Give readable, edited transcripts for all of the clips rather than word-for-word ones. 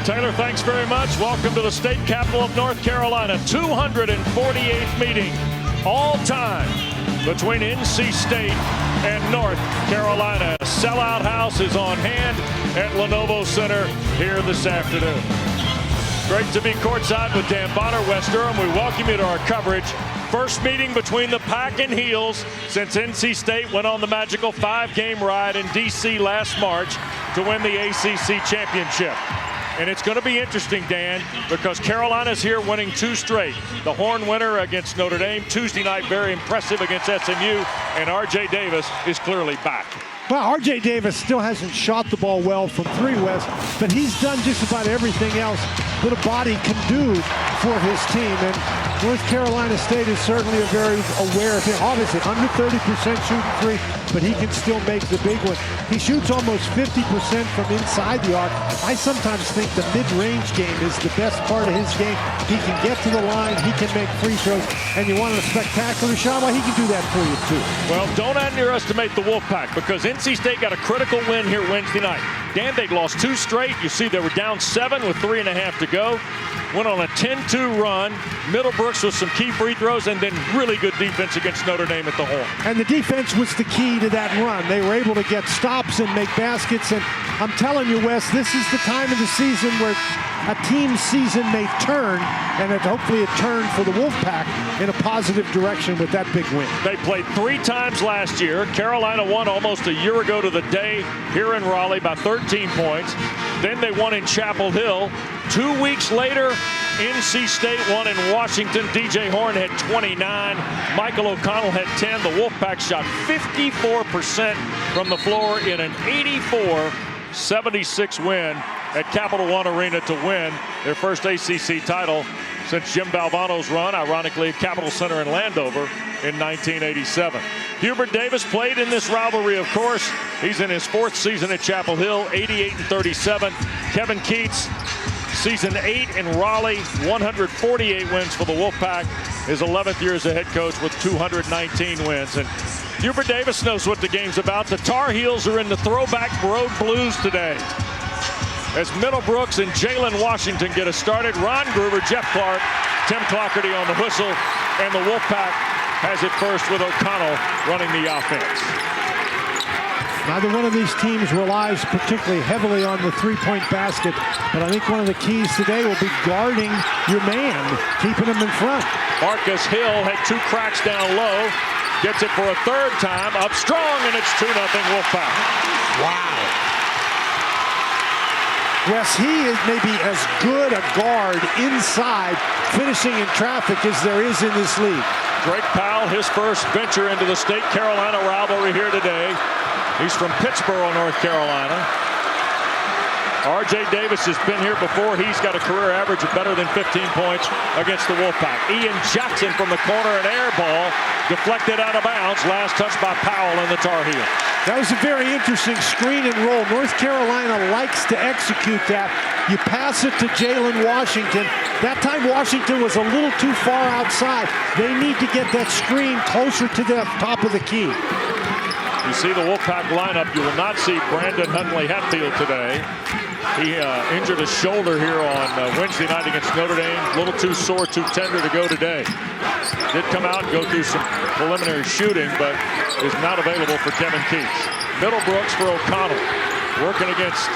Taylor, thanks very much. Welcome to the state capital of North Carolina. 248th meeting all time between NC State and North Carolina. A sellout house is on hand at Lenovo Center here this afternoon. Great to be courtside with Dan Bonner, West Durham. We welcome you to our coverage. First meeting between the Pack and Heels since NC State went on the magical 5-game ride in D.C. last March to win the ACC championship. And it's going to be interesting, Dan, because Carolina's here winning 2 straight. The Horn winner against Notre Dame Tuesday night, very impressive against SMU, and R.J. Davis is clearly back. Well, R.J. Davis still hasn't shot the ball well from 3, Wes, but he's done just about everything else that a body can do for his team. And North Carolina State is certainly a very aware thing. Obviously, under 30% shooting 3, but he can still make the big one. He shoots almost 50% from inside the arc. I sometimes think the mid-range game is the best part of his game. He can get to the line, he can make free throws, and you want a spectacular shot, well, he can do that for you too. Well, don't underestimate the Wolfpack, because NC State got a critical win here Wednesday night. Dan, they lost 2 straight. You see they were down 7 with 3.5 to go. Went on a 10-2 run. Middlebrooks with some key free throws, and then really good defense against Notre Dame at the Horn. And the defense was the key to that run. They were able to get stops and make baskets. And I'm telling you, Wes, this is the time of the season where a team's season may turn, and hopefully it turned for the Wolfpack in a positive direction with that big win. They played 3 times last year. Carolina won almost a year ago to the day here in Raleigh by 13 points. Then they won in Chapel Hill. 2 weeks later, NC State won in Washington. DJ Horn had 29. Michael O'Connell had 10. The Wolfpack shot 54% from the floor in an 84-76 win at Capital One Arena to win their first ACC title since Jim Valvano's run, ironically, at Capital Center in Landover in 1987. Hubert Davis played in this rivalry, of course. He's in his 4th season at Chapel Hill, 88-37. Kevin Keatts, season 8 in Raleigh, 148 wins for the Wolfpack. His 11th year as a head coach with 219 wins. And Hubert Davis knows what the game's about. The Tar Heels are in the throwback road blues today, as Middlebrooks and Jalen Washington get us started. Ron Gruber, Jeff Clark, Tim Clockerty on the whistle, and the Wolfpack has it first with O'Connell running the offense. Neither one of these teams relies particularly heavily on the 3-point basket, but I think one of the keys today will be guarding your man, keeping him in front. Marcus Hill had 2 cracks down low, gets it for a 3rd time, up strong, and it's 2-0 Wolfpack. Wow. Wes, he is maybe as good a guard inside finishing in traffic as there is in this league. Drake Powell, his first venture into the State Carolina rivalry here today. He's from Pittsboro, North Carolina. R.J. Davis has been here before. He's got a career average of better than 15 points against the Wolfpack. Ian Jackson from the corner, an air ball, deflected out of bounds. Last touch by Powell and the Tar Heels. That was a very interesting screen and roll. North Carolina likes to execute that. You pass it to Jalen Washington. That time Washington was a little too far outside. They need to get that screen closer to the top of the key. You see the Wolfpack lineup. You will not see Brandon Huntley Hatfield today. He injured his shoulder here on Wednesday night against Notre Dame. A little too sore, too tender to go today. Did come out and go through some preliminary shooting, but is not available for Kevin Keatts. Middlebrooks for O'Connell. Working against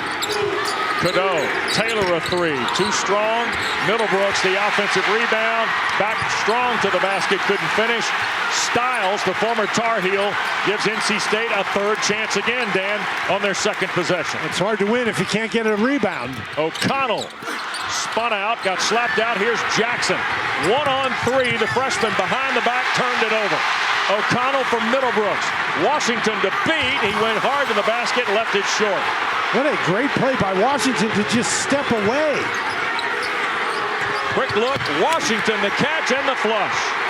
Cadeau. Taylor a 3. Too strong. Middlebrooks, the offensive rebound. Back strong to the basket. Couldn't finish. Styles, the former Tar Heel, gives NC State a 3rd chance again, Dan, on their 2nd possession. It's hard to win if you can't get a rebound. O'Connell spun out, got slapped out. Here's Jackson. 1-on-3. The freshman behind the back turned it over. O'Connell from Middlebrooks. Washington to beat. He went hard to the basket, left it short. What a great play by Washington to just step away. Quick look. Washington, the catch and the flush.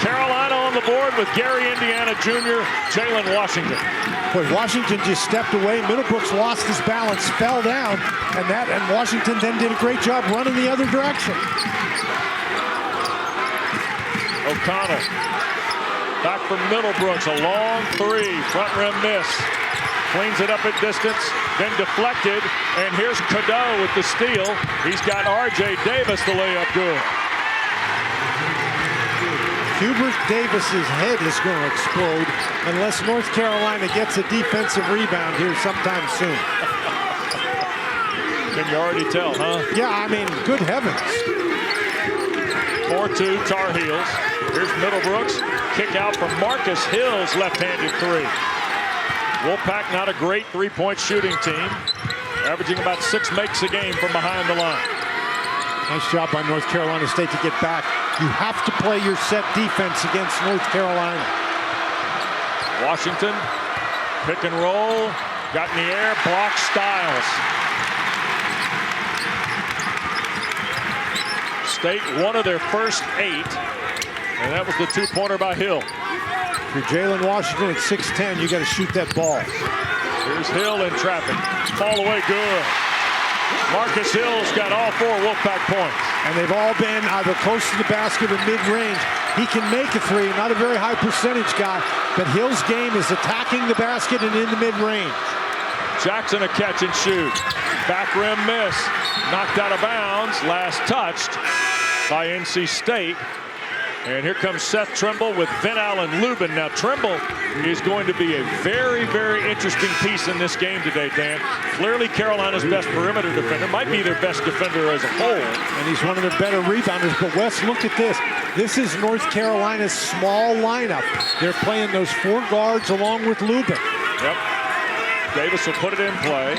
Carolina on the board with Gary Indiana Jr., Jalen Washington. Boy, Washington just stepped away. Middlebrooks lost his balance, fell down, and Washington then did a great job running the other direction. O'Connell back from Middlebrooks, a long 3, front rim miss. Cleans it up at distance, then deflected, and here's Cadeau with the steal. He's got R.J. Davis the layup good. Hubert Davis's head is going to explode unless North Carolina gets a defensive rebound here sometime soon. Can you already tell, huh? Yeah, I mean, good heavens. 4-2 Tar Heels. Here's Middlebrooks. Kick out from Marcus Hill's left-handed three. Wolfpack not a great three-point shooting team, averaging about 6 makes a game from behind the line. Nice job by North Carolina State to get back. You have to play your set defense against North Carolina. Washington, pick and roll, got in the air, block Styles. State one of their first 8, and that was the 2-pointer by Hill. If you're Jalen Washington at 6'10", you got to shoot that ball. Here's Hill in traffic. Fall away good. Marcus Hill's got all 4 Wolfpack points. And they've all been either close to the basket or mid-range. He can make a three, not a very high percentage guy, but Hill's game is attacking the basket and in the mid-range. Jackson a catch and shoot. Back rim miss. Knocked out of bounds. Last touched by NC State. And here comes Seth Trimble with Vin Allen Lubin. Now Trimble is going to be a very, very interesting piece in this game today, Dan. Clearly Carolina's best perimeter defender, might be their best defender as a whole. And he's one of their better rebounders. But Wes, look at this. This is North Carolina's small lineup. They're playing those 4 guards along with Lubin. Yep. Davis will put it in play.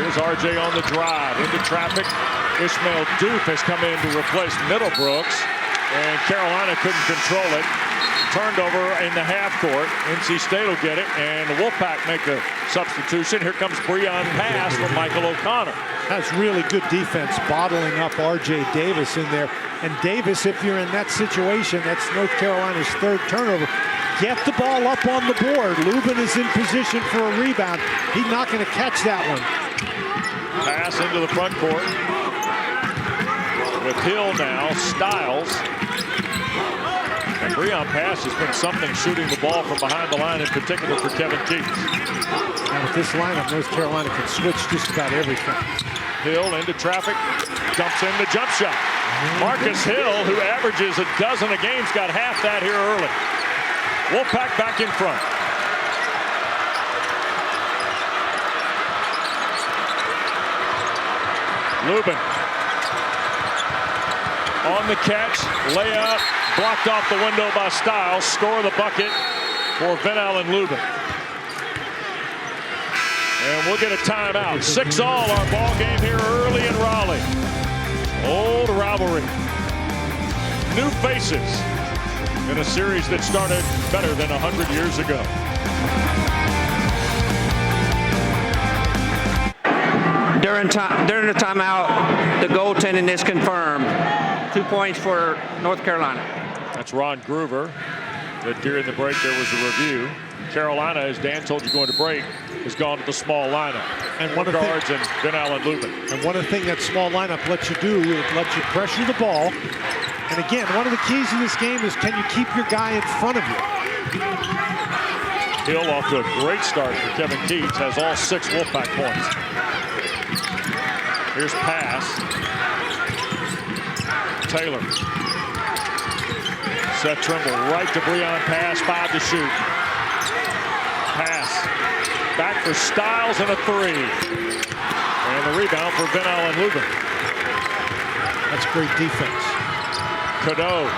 Here's RJ on the drive into traffic. Ishmael Doof has come in to replace Middlebrooks. And Carolina couldn't control it. Turned over in the half court. NC State will get it, and the Wolfpack make the substitution. Here comes Breon pass from Michael O'Connor. That's really good defense, bottling up R.J. Davis in there. And Davis, if you're in that situation, that's North Carolina's 3rd turnover. Get the ball up on the board. Lubin is in position for a rebound. He's not going to catch that one. Pass into the front court. With Hill now, Styles. And Breon pass has been something shooting the ball from behind the line, in particular for Kevin Keats. And with this lineup, North Carolina can switch just about everything. Hill into traffic, dumps in the jump shot. Marcus Hill, who averages a dozen a game, got half that here early. Wolfpack back in front. Lubin. On the catch, layup, blocked off the window by Styles. Score the bucket for Vin Allen Lubin. And we'll get a timeout. 6-all our ball game here early in Raleigh. Old rivalry. New faces in a series that started better than 100 years ago. During the timeout, the goaltending is confirmed. 2 points for North Carolina. That's Ron Groover. That during the break there was a review. Carolina, as Dan told you going to break, has gone to the small lineup. And one guards and Vin Allen Lubin. And one of the things that small lineup lets you do, it lets you pressure the ball. And again, one of the keys in this game is can you keep your guy in front of you? Hill off to a great start for Kevin Keats. Has all 6 Wolfpack points. Here's pass. Taylor. Seth Trimble right to Breon pass. 5 to shoot. Pass. Back for Styles and a 3. And the rebound for Vin Allen Lubin. That's great defense. Cadeau.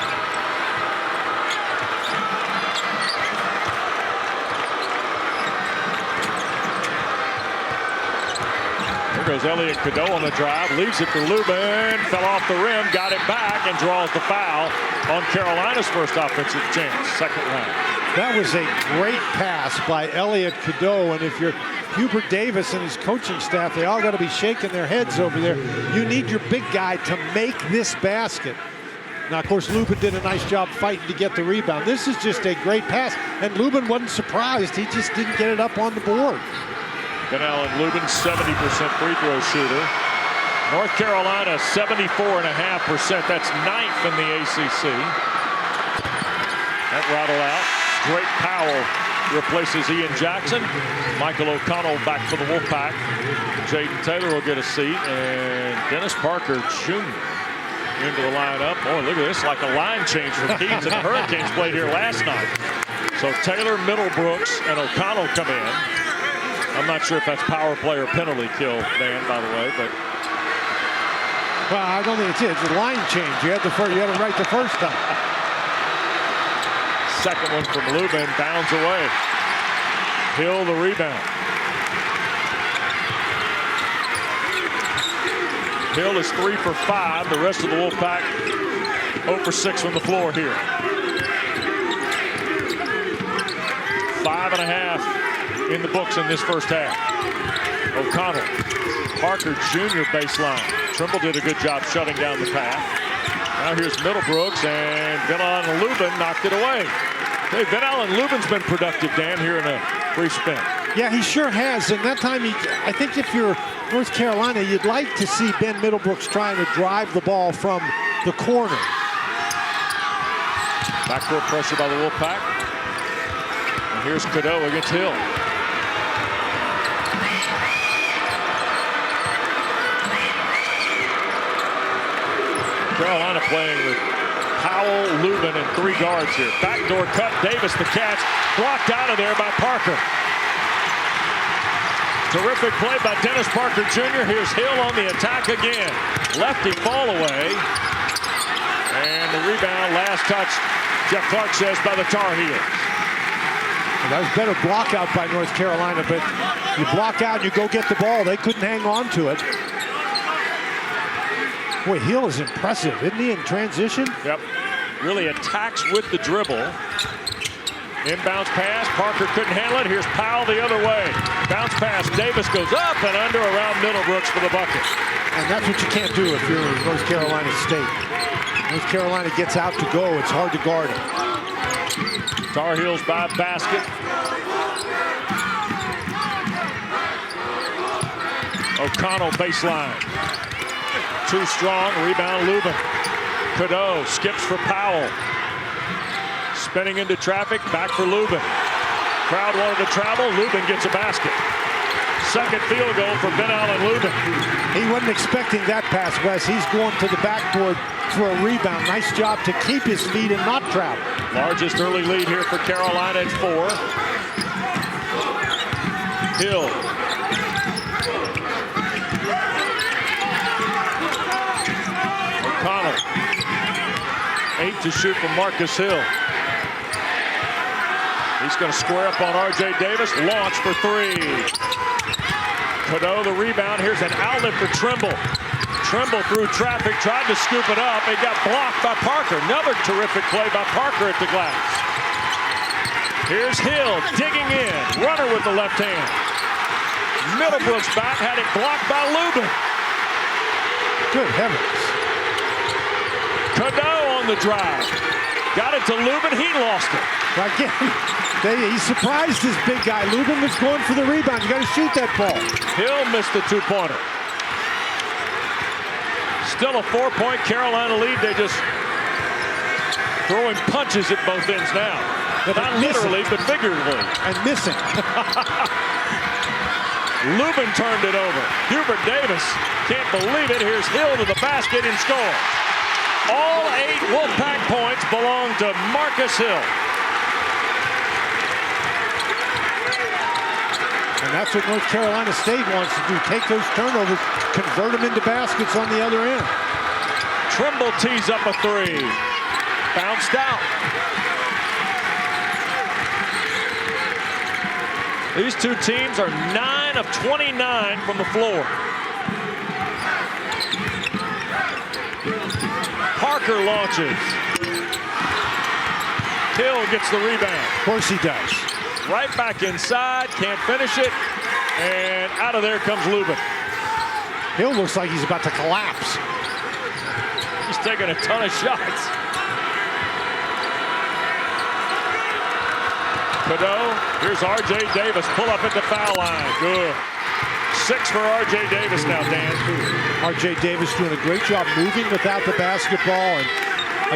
Goes Elliot Cadeau on the drive, leaves it for Lubin, fell off the rim, got it back, and draws the foul on Carolina's first offensive chance, second round. That was a great pass by Elliot Cadeau, and if you're Hubert Davis and his coaching staff, they all got to be shaking their heads over there. You need your big guy to make this basket. Now, of course, Lubin did a nice job fighting to get the rebound. This is just a great pass, and Lubin wasn't surprised. He just didn't get it up on the board. Vin Allen Lubin, 70% free throw shooter. North Carolina, 74.5%. That's 9th in the ACC. That rattled out. Great Powell replaces Ian Jackson. Michael O'Connell back for the Wolfpack. Jaden Taylor will get a seat, and Dennis Parker Jr. into the lineup. Oh, look at this, like a line change from Keys and the Hurricanes played here last night. So Taylor, Middlebrooks, and O'Connell come in. I'm not sure if that's power play or penalty kill, Dan, by the way, but. Well, I don't think it's it. It's a line change. You had it right the first time. Second one from Lubin, bounds away. Hill the rebound. Hill is 3 for 5. The rest of the Wolfpack 0 for 6 from the floor here. 5.5 in the books in this first half. O'Connell, Parker Jr. baseline. Trimble did a good job shutting down the path. Now here's Middlebrooks, and Van Allen Lubin knocked it away. Hey, Van Allen Lubin's been productive, Dan, here in a brief spin. Yeah, he sure has. And that time, I think if you're North Carolina, you'd like to see Ben Middlebrooks trying to drive the ball from the corner. Backcourt pressure by the Wolfpack. And here's Cadeau against Hill. Carolina playing with Powell, Lubin, and 3 guards here. Backdoor cut, Davis the catch, blocked out of there by Parker. Terrific play by Dennis Parker Jr. Here's Hill on the attack again. Lefty fall away. And the rebound, last touch, Jeff Clark says, by the Tar Heels. Well, that was better block out by North Carolina, but you block out, you go get the ball. They couldn't hang on to it. Boy, Hill is impressive, isn't he, in transition? Yep. Really attacks with the dribble. Inbounds pass. Parker couldn't handle it. Here's Powell the other way. Bounce pass. Davis goes up and under around Middlebrooks for the bucket. And that's what you can't do if you're North Carolina State. North Carolina gets out to go. It's hard to guard it. Tar Heels by basket. O'Connell baseline. Too strong. Rebound Lubin. Cadeau skips for Powell. Spinning into traffic. Back for Lubin. Crowd wanted to travel. Lubin gets a basket. Second field goal for Van Allen Lubin. He wasn't expecting that pass, Wes. He's going to the backboard for a rebound. Nice job to keep his feet and not travel. Largest early lead here for Carolina at 4. Hill. O'Connell. 8 to shoot from Marcus Hill. He's going to square up on R.J. Davis. Launch for 3. Cadeau the rebound. Here's an outlet for Trimble. Trimble through traffic, tried to scoop it up. It got blocked by Parker. Another terrific play by Parker at the glass. Here's Hill digging in. Runner with the left hand. Middlebrooks back, had it blocked by Lubin. Good heavens. Cadeau on the drive. Got it to Lubin, he lost it. Again, he surprised his big guy. Lubin was going for the rebound. You got to shoot that ball. Hill missed the 2-pointer. Still a 4-point Carolina lead. They just throwing punches at both ends now. Not literally, but figuratively. And missing. Lubin turned it over. Hubert Davis can't believe it. Here's Hill to the basket and scores. All 8 Wolfpack points belong to Marcus Hill. And that's what North Carolina State wants to do. Take those turnovers, convert them into baskets on the other end. Trimble tees up a 3. Bounced out. These two teams are 9 of 29 from the floor. Parker launches. Hill gets the rebound. Of course he does. Right back inside, can't finish it, and out of there comes Lubin. Hill looks like he's about to collapse. He's taking a ton of shots. Cadeau, here's R.J. Davis, pull up at the foul line, good. 6 for R.J. Davis now, Dan. R.J. Davis doing a great job moving without the basketball, and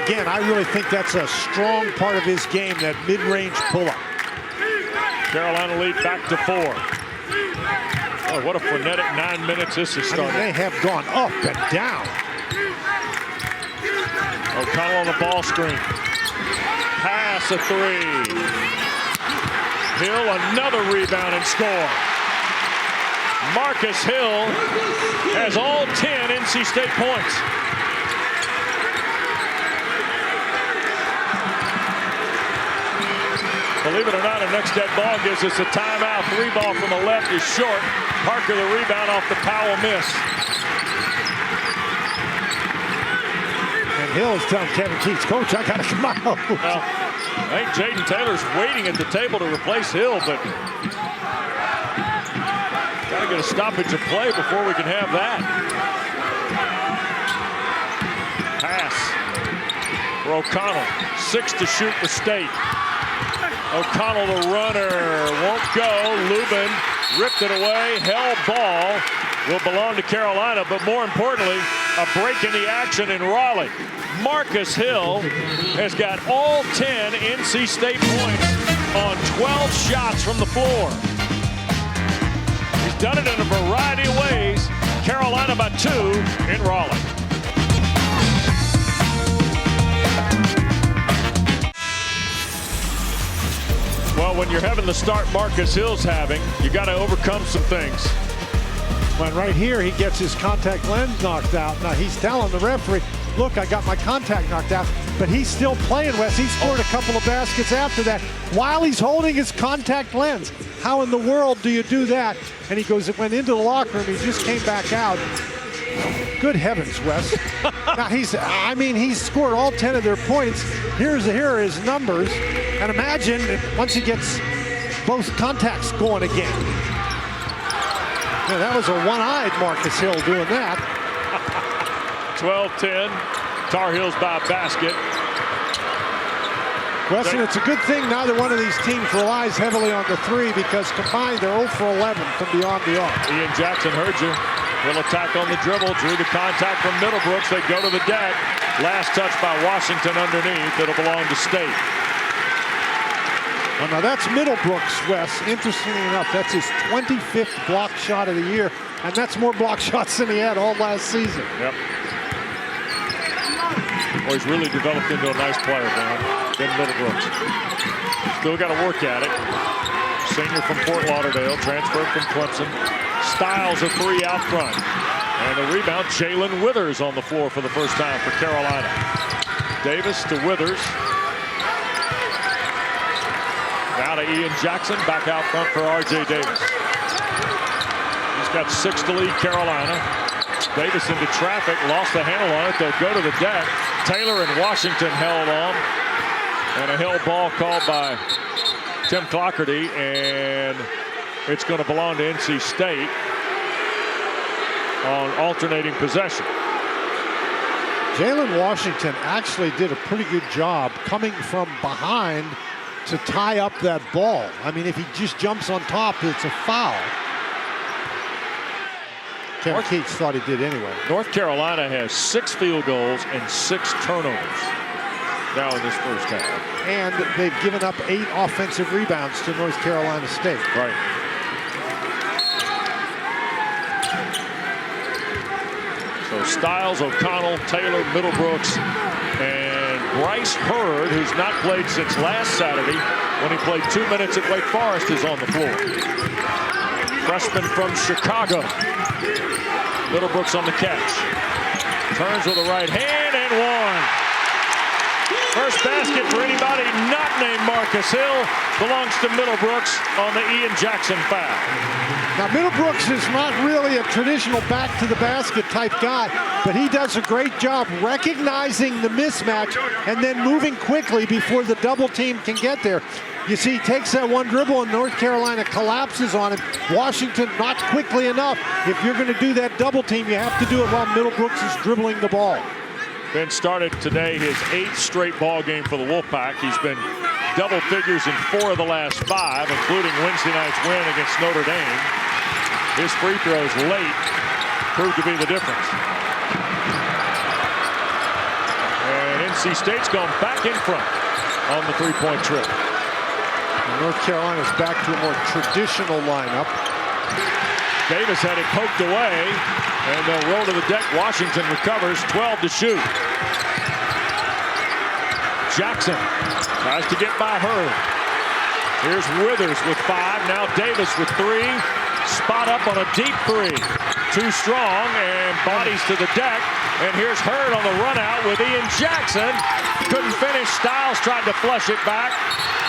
again, I really think that's a strong part of his game, that mid-range pull-up. Carolina lead back to 4. Oh, what a frenetic 9 minutes this is starting. They have gone up and down. O'Connell on the ball screen. Pass a 3. Hill another rebound and score. Marcus Hill has all 10 NC State points. Believe it or not, a next dead ball gives us a timeout. 3 ball from the left is short. Parker the rebound off the Powell miss. And Hill is telling Kevin Keatts, Coach, I got to come out. Well, I think Jaden Taylor's waiting at the table to replace Hill, but got to get a stoppage of play before we can have that. Pass for O'Connell. 6 to shoot for State. O'Connell, the runner, won't go. Lubin ripped it away. Held ball will belong to Carolina, but more importantly, a break in the action in Raleigh. Marcus Hill has got all 10 NC State points on 12 shots from the floor. He's done it in a variety of ways. Carolina by 2 in Raleigh. Well, when you're having the start Marcus Hill's having, you got to overcome some things. When right here he gets his contact lens knocked out. Now he's telling the referee, look, I got my contact knocked out, but he's still playing, Wes. He scored a couple of baskets after that while he's holding his contact lens. How in the world do you do that? And he goes, it went into the locker room, he just came back out. Good heavens, Wes. Now he's scored all 10 of their points. Here are his numbers. And imagine once he gets both contacts going again. Yeah, that was a one-eyed Marcus Hill doing that. 12-10. Tar Heels by a basket. Weston, it's a good thing neither one of these teams relies heavily on the 3 because combined they're 0 for 11 from beyond the arc. Ian Jackson heard you. He'll attack on the dribble. Drew the contact from Middlebrooks. They go to the deck. Last touch by Washington underneath. It'll belong to State. Well, now that's Middlebrooks, Wes. Interestingly enough, that's his 25th block shot of the year, and that's more block shots than he had all last season. Yep. Well, he's really developed into a nice player, Ben Middlebrooks. Still got to work at it. Senior from Fort Lauderdale, transferred from Clemson. Styles a 3 out front. And the rebound, Jalen Withers on the floor for the first time for Carolina. Davis to Withers. Now to Ian Jackson, back out front for R.J. Davis. He's got 6 to lead Carolina. Davis into traffic, lost the handle on it. They'll go to the deck. Taylor and Washington held on. And a held ball called by Tim Clougherty, and it's going to belong to NC State on alternating possession. Jalen Washington actually did a pretty good job coming from behind to tie up that ball. I mean, if he just jumps on top, it's a foul. Kevin Keatts thought he did anyway. North Carolina has 6 field goals and 6 turnovers now in this first half. And they've given up 8 offensive rebounds to North Carolina State. Right. So Styles, O'Connell, Taylor, Middlebrooks, and Bryce Hurd, who's not played since last Saturday when he played 2 minutes at Wake Forest, is on the floor. Freshman from Chicago. Middlebrooks on the catch. Turns with the right hand and one. First basket for anybody not named Marcus Hill belongs to Middlebrooks on the Ian Jackson foul. Now, Middlebrooks is not really a traditional back to the basket type guy, but he does a great job recognizing the mismatch and then moving quickly before the double team can get there. You see, he takes that one dribble and North Carolina collapses on him. Washington not quickly enough. If you're going to do that double team, you have to do it while Middlebrooks is dribbling the ball. Ben started today his 8th straight ball game for the Wolfpack. He's been double figures in 4 of the last 5, including Wednesday night's win against Notre Dame. His free throws late proved to be the difference. And NC State's gone back in front on the 3-point trip. North Carolina's back to a more traditional lineup. Davis had it poked away, and they'll roll to the deck. Washington recovers, 12 to shoot. Jackson tries to get by Hurd. Here's Withers with 5. Now Davis with 3. Spot up on a deep 3. Too strong and bodies to the deck. And here's Hurd on the run out with Ian Jackson. Couldn't finish. Stiles tried to flush it back.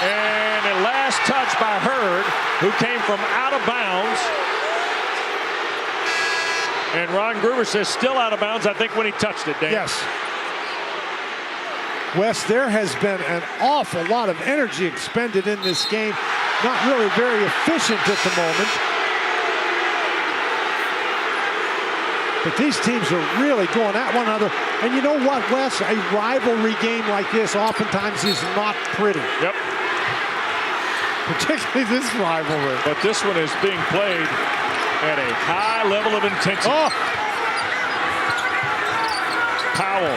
And a last touch by Hurd, who came from out of bounds. And Ron Gruber says still out of bounds, I think, when he touched it, Dan. Yes. Wes, there has been an awful lot of energy expended in this game. Not really very efficient at the moment. But these teams are really going at one another. And you know what, Wes? A rivalry game like this oftentimes is not pretty. Yep. Particularly this rivalry. But this one is being played at a high level of intensity. Oh! Powell.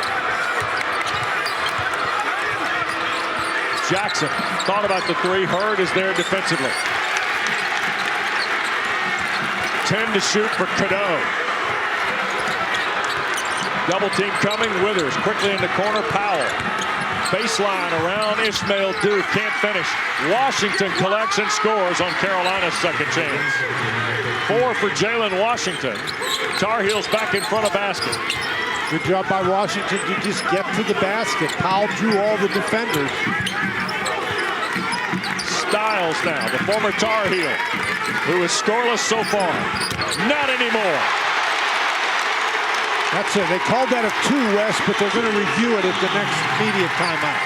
Jackson thought about the 3. Hurd is there defensively. 10 to shoot for Cadeau. Double team coming. Withers quickly in the corner. Powell. Baseline around Ismail Due. Can't finish. Washington collects and scores on Carolina's second chance. 4 for Jalen Washington. Tar Heels back in front of basket. Good job by Washington to just get to the basket. Powell drew all the defenders. Stiles now, the former Tar Heel, who is scoreless so far. Not anymore. That's it. They called that a 2, Wes, but they're going to review it at the next media timeout.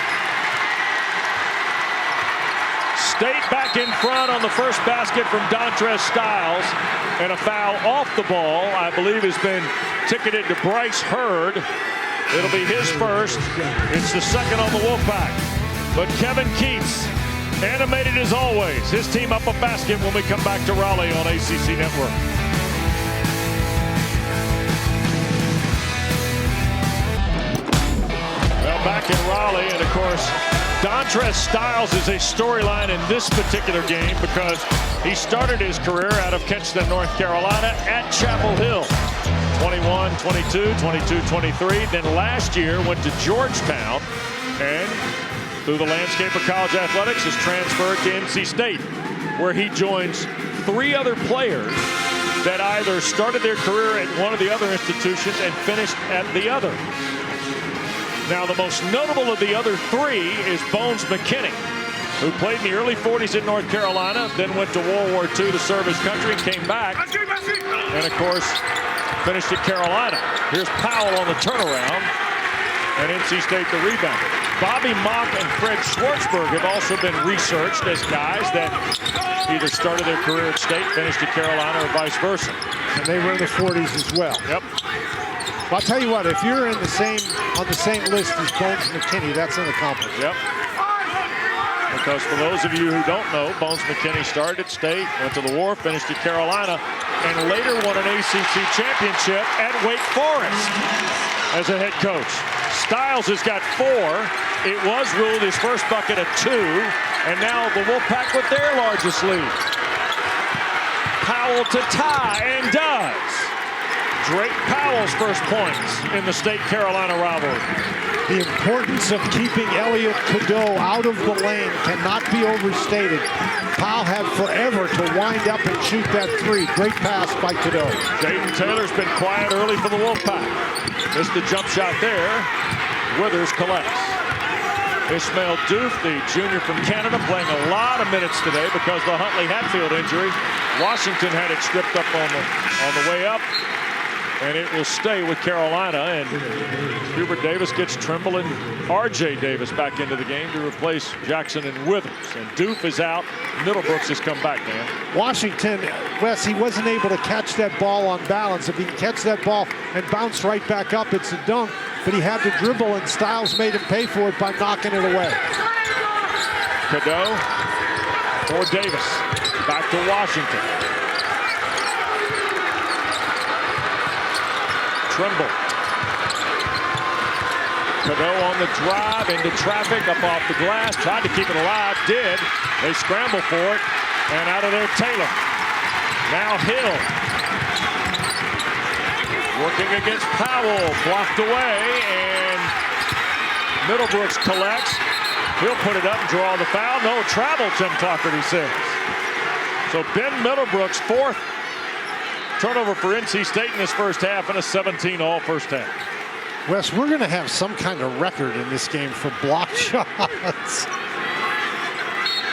State back in front on the first basket from Dontrez Styles. And a foul off the ball, I believe, has been ticketed to Bryce Hurd. It'll be his first. It's the second on the Wolfpack. But Kevin Keatts, animated as always. His team up a basket when we come back to Raleigh on ACC Network. Well, back in Raleigh, and of course, Dontrez Styles is a storyline in this particular game because he started his career out of Kinston, North Carolina at Chapel Hill. 21, 22, 22, 23. Then last year went to Georgetown and through the landscape of college athletics is transferred to NC State, where he joins 3 other players that either started their career at one of the other institutions and finished at the other. Now, the most notable of the other 3 is Bones McKinney, who played in the early 40s in North Carolina, then went to World War II to serve his country and came back. And, of course, finished at Carolina. Here's Powell on the turnaround, and NC State the rebound. Bobby Mock and Fred Schwartzberg have also been researched as guys that either started their career at State, finished at Carolina, or vice versa. And they were in the 40s as well. Yep. I'll tell you what, if you're on the same list as Bones McKinney, that's an accomplishment. Yep. Because for those of you who don't know, Bones McKinney started at State, went to the war, finished at Carolina, and later won an ACC championship at Wake Forest as a head coach. Styles has got 4. It was ruled his first bucket a 2, and now the Wolfpack with their largest lead. Powell to tie, and does. Drake Powell's first points in the State-Carolina rivalry. The importance of keeping Elliot Cadeau out of the lane cannot be overstated. Powell had forever to wind up and shoot that 3. Great pass by Cadeau. Jaden Taylor's been quiet early for the Wolfpack. Missed the jump shot there. Withers collects. Ismail Doof, the junior from Canada, playing a lot of minutes today because of the Huntley Hatfield injury. Washington had it stripped up on the way up. And it will stay with Carolina, and Hubert Davis gets Trimble and R.J. Davis back into the game to replace Jackson and Withers. And Doof is out. Middlebrooks has come back, man. Washington, Wes, he wasn't able to catch that ball on balance. If he can catch that ball and bounce right back up, it's a dunk. But he had to dribble, and Styles made him pay for it by knocking it away. Cadeau for Davis. Back to Washington. Trimble. Cadeau on the drive into traffic, up off the glass, tried to keep it alive, did. They scramble for it, and out of there, Taylor. Now Hill. Working against Powell, blocked away, and Middlebrooks collects. He'll put it up and draw the foul. No travel, Tim Clougherty says. So Ben Middlebrooks, fourth turnover for NC State in this first half, and a 17-all first half. Wes, we're going to have some kind of record in this game for blocked shots.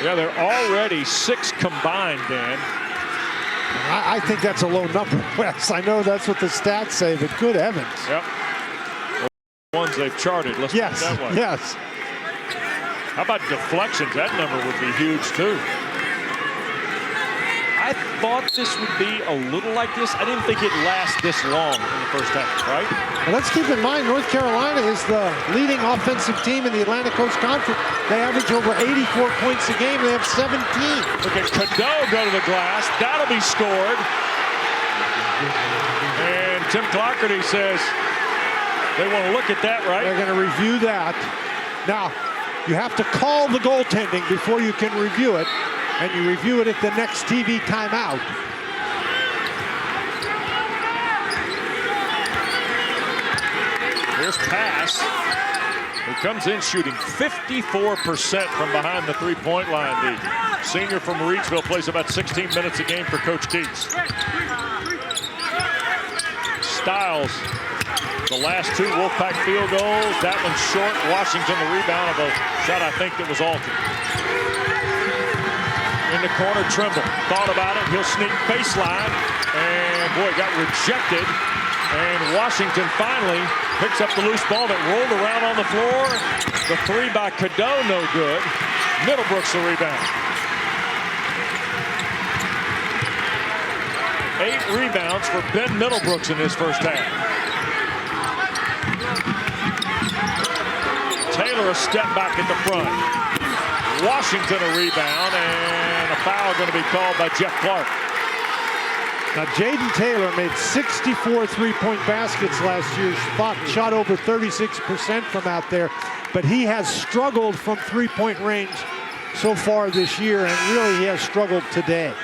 Yeah, they're already 6 combined, Dan. I think that's a low number, Wes. I know that's what the stats say, but good heavens. Yep. The ones they've charted. Let's put it that way. Yes. How about deflections? That number would be huge, too. I thought this would be a little like this. I didn't think it'd last this long in the first half, right? Well, let's keep in mind, North Carolina is the leading offensive team in the Atlantic Coast Conference. They average over 84 points a game. They have 17. Look at Cadeau go to the glass. That'll be scored. And Tim Clougherty says they want to look at that, right? They're going to review that. Now, you have to call the goaltending before you can review it. And you review it at the next TV timeout. Here's pass. He comes in shooting 54% from behind the three-point line. The senior from Reedsville plays about 16 minutes a game for Coach Keats. Stiles, the last 2 Wolfpack field goals. That one's short. Washington the rebound of a shot I think that was altered. In the corner, Trimble thought about it. He'll sneak baseline, and boy, got rejected. And Washington finally picks up the loose ball that rolled around on the floor. The 3 by Cadeau, no good. Middlebrooks the rebound. 8 rebounds for Ben Middlebrooks in his first half. Taylor a step back at the front. Washington a rebound, and a foul going to be called by Jeff Clark. Now, Jaden Taylor made 64 three-point baskets last year. Shot over 36% from out there, but he has struggled from three-point range so far this year, and really he has struggled today.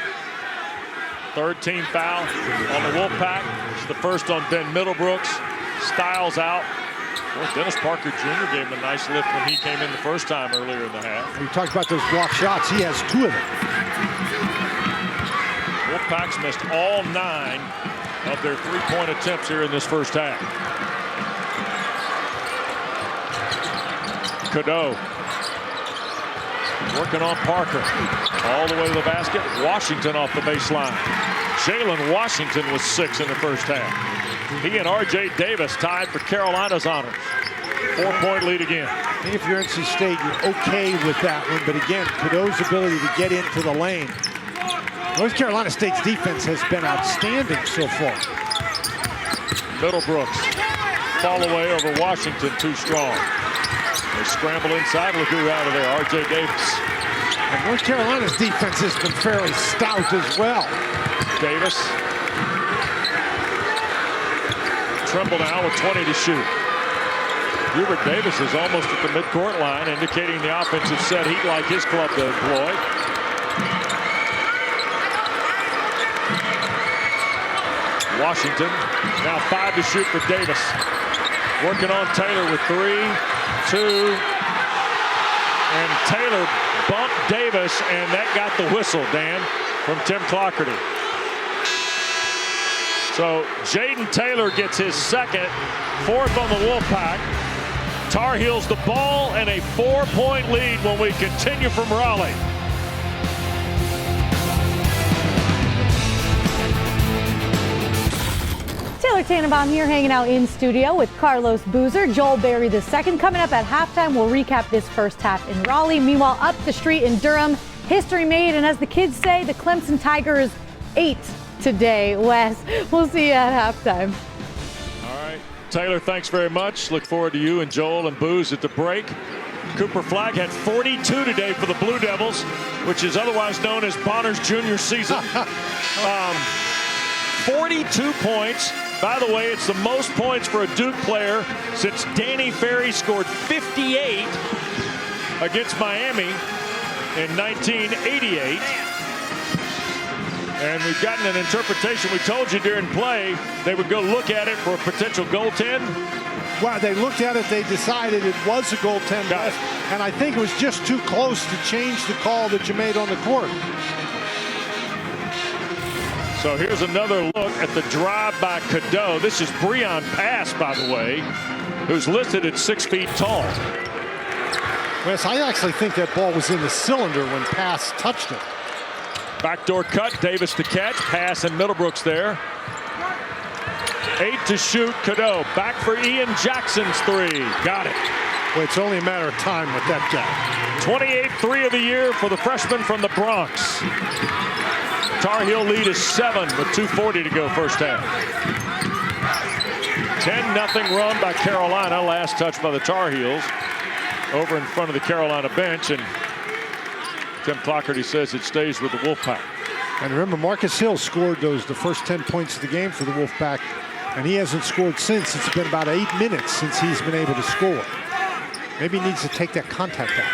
3rd team foul on the Wolfpack. It's the first on Ben Middlebrooks. Stiles out. Well, Dennis Parker Jr. gave him a nice lift when he came in the first time earlier in the half. We talked about those block shots. He has 2 of them. Wolfpack's missed all 9 of their three-point attempts here in this first half. Cadeau working on Parker. All the way to the basket. Washington off the baseline. Jalen Washington was 6 in the first half. He and R.J. Davis tied for Carolina's honors. 4-point lead again. I think if you're NC State, you're okay with that one. But again, Cadeau's ability to get into the lane. North Carolina State's defense has been outstanding so far. Middlebrooks fall away over Washington, too strong. They scramble inside. Look who out of there, R.J. Davis. And North Carolina's defense has been fairly stout as well. Davis. Trimble now with 20 to shoot. Hubert Davis is almost at the midcourt line, indicating the offensive set he'd like his club to employ. Washington now 5 to shoot for Davis. Working on Taylor with 3, 2, and Taylor bumped Davis, and that got the whistle, Dan, from Tim Clougherty. So Jaden Taylor gets his 2nd, 4th on the Wolfpack. Tar Heels the ball and a 4-point lead when we continue from Raleigh. Taylor Tannenbaum here, hanging out in studio with Carlos Boozer, Joel Berry II. Coming up at halftime, we'll recap this first half in Raleigh. Meanwhile, up the street in Durham, history made, and as the kids say, the Clemson Tigers 8 today. Wes, we'll see you at halftime. All right, Taylor, thanks very much. Look forward to you and Joel and Booze at the break. Cooper Flagg had 42 today for the Blue Devils, which is otherwise known as Bonner's junior season. 42 points, By the way, it's the most points for a Duke player since Danny Ferry scored 58 against Miami in 1988. And we've gotten an interpretation. We told you during play they would go look at it for a potential goaltend. Well, they looked at it, they decided it was a goaltend, and I think it was just too close to change the call that you made on the court. So here's another look at the drive by Cadeau. This is Breon Pass, by the way, who's listed at 6 feet tall. Wes, I actually think that ball was in the cylinder when Pass touched it. Backdoor cut, Davis to catch, pass, and Middlebrooks there. 8 to shoot, Cadeau. Back for Ian Jackson's 3. Got it. Well, it's only a matter of time with that guy. 28th 3 of the year for the freshman from the Bronx. Tar Heel lead is 7 with 2:40 to go first half. 10-0 run by Carolina. Last touch by the Tar Heels over in front of the Carolina bench. And Tim Clockerty says it stays with the Wolfpack. And remember, Marcus Hill scored the first 10 points of the game for the Wolfpack, and he hasn't scored since. It's been about 8 minutes since he's been able to score. Maybe he needs to take that contact out.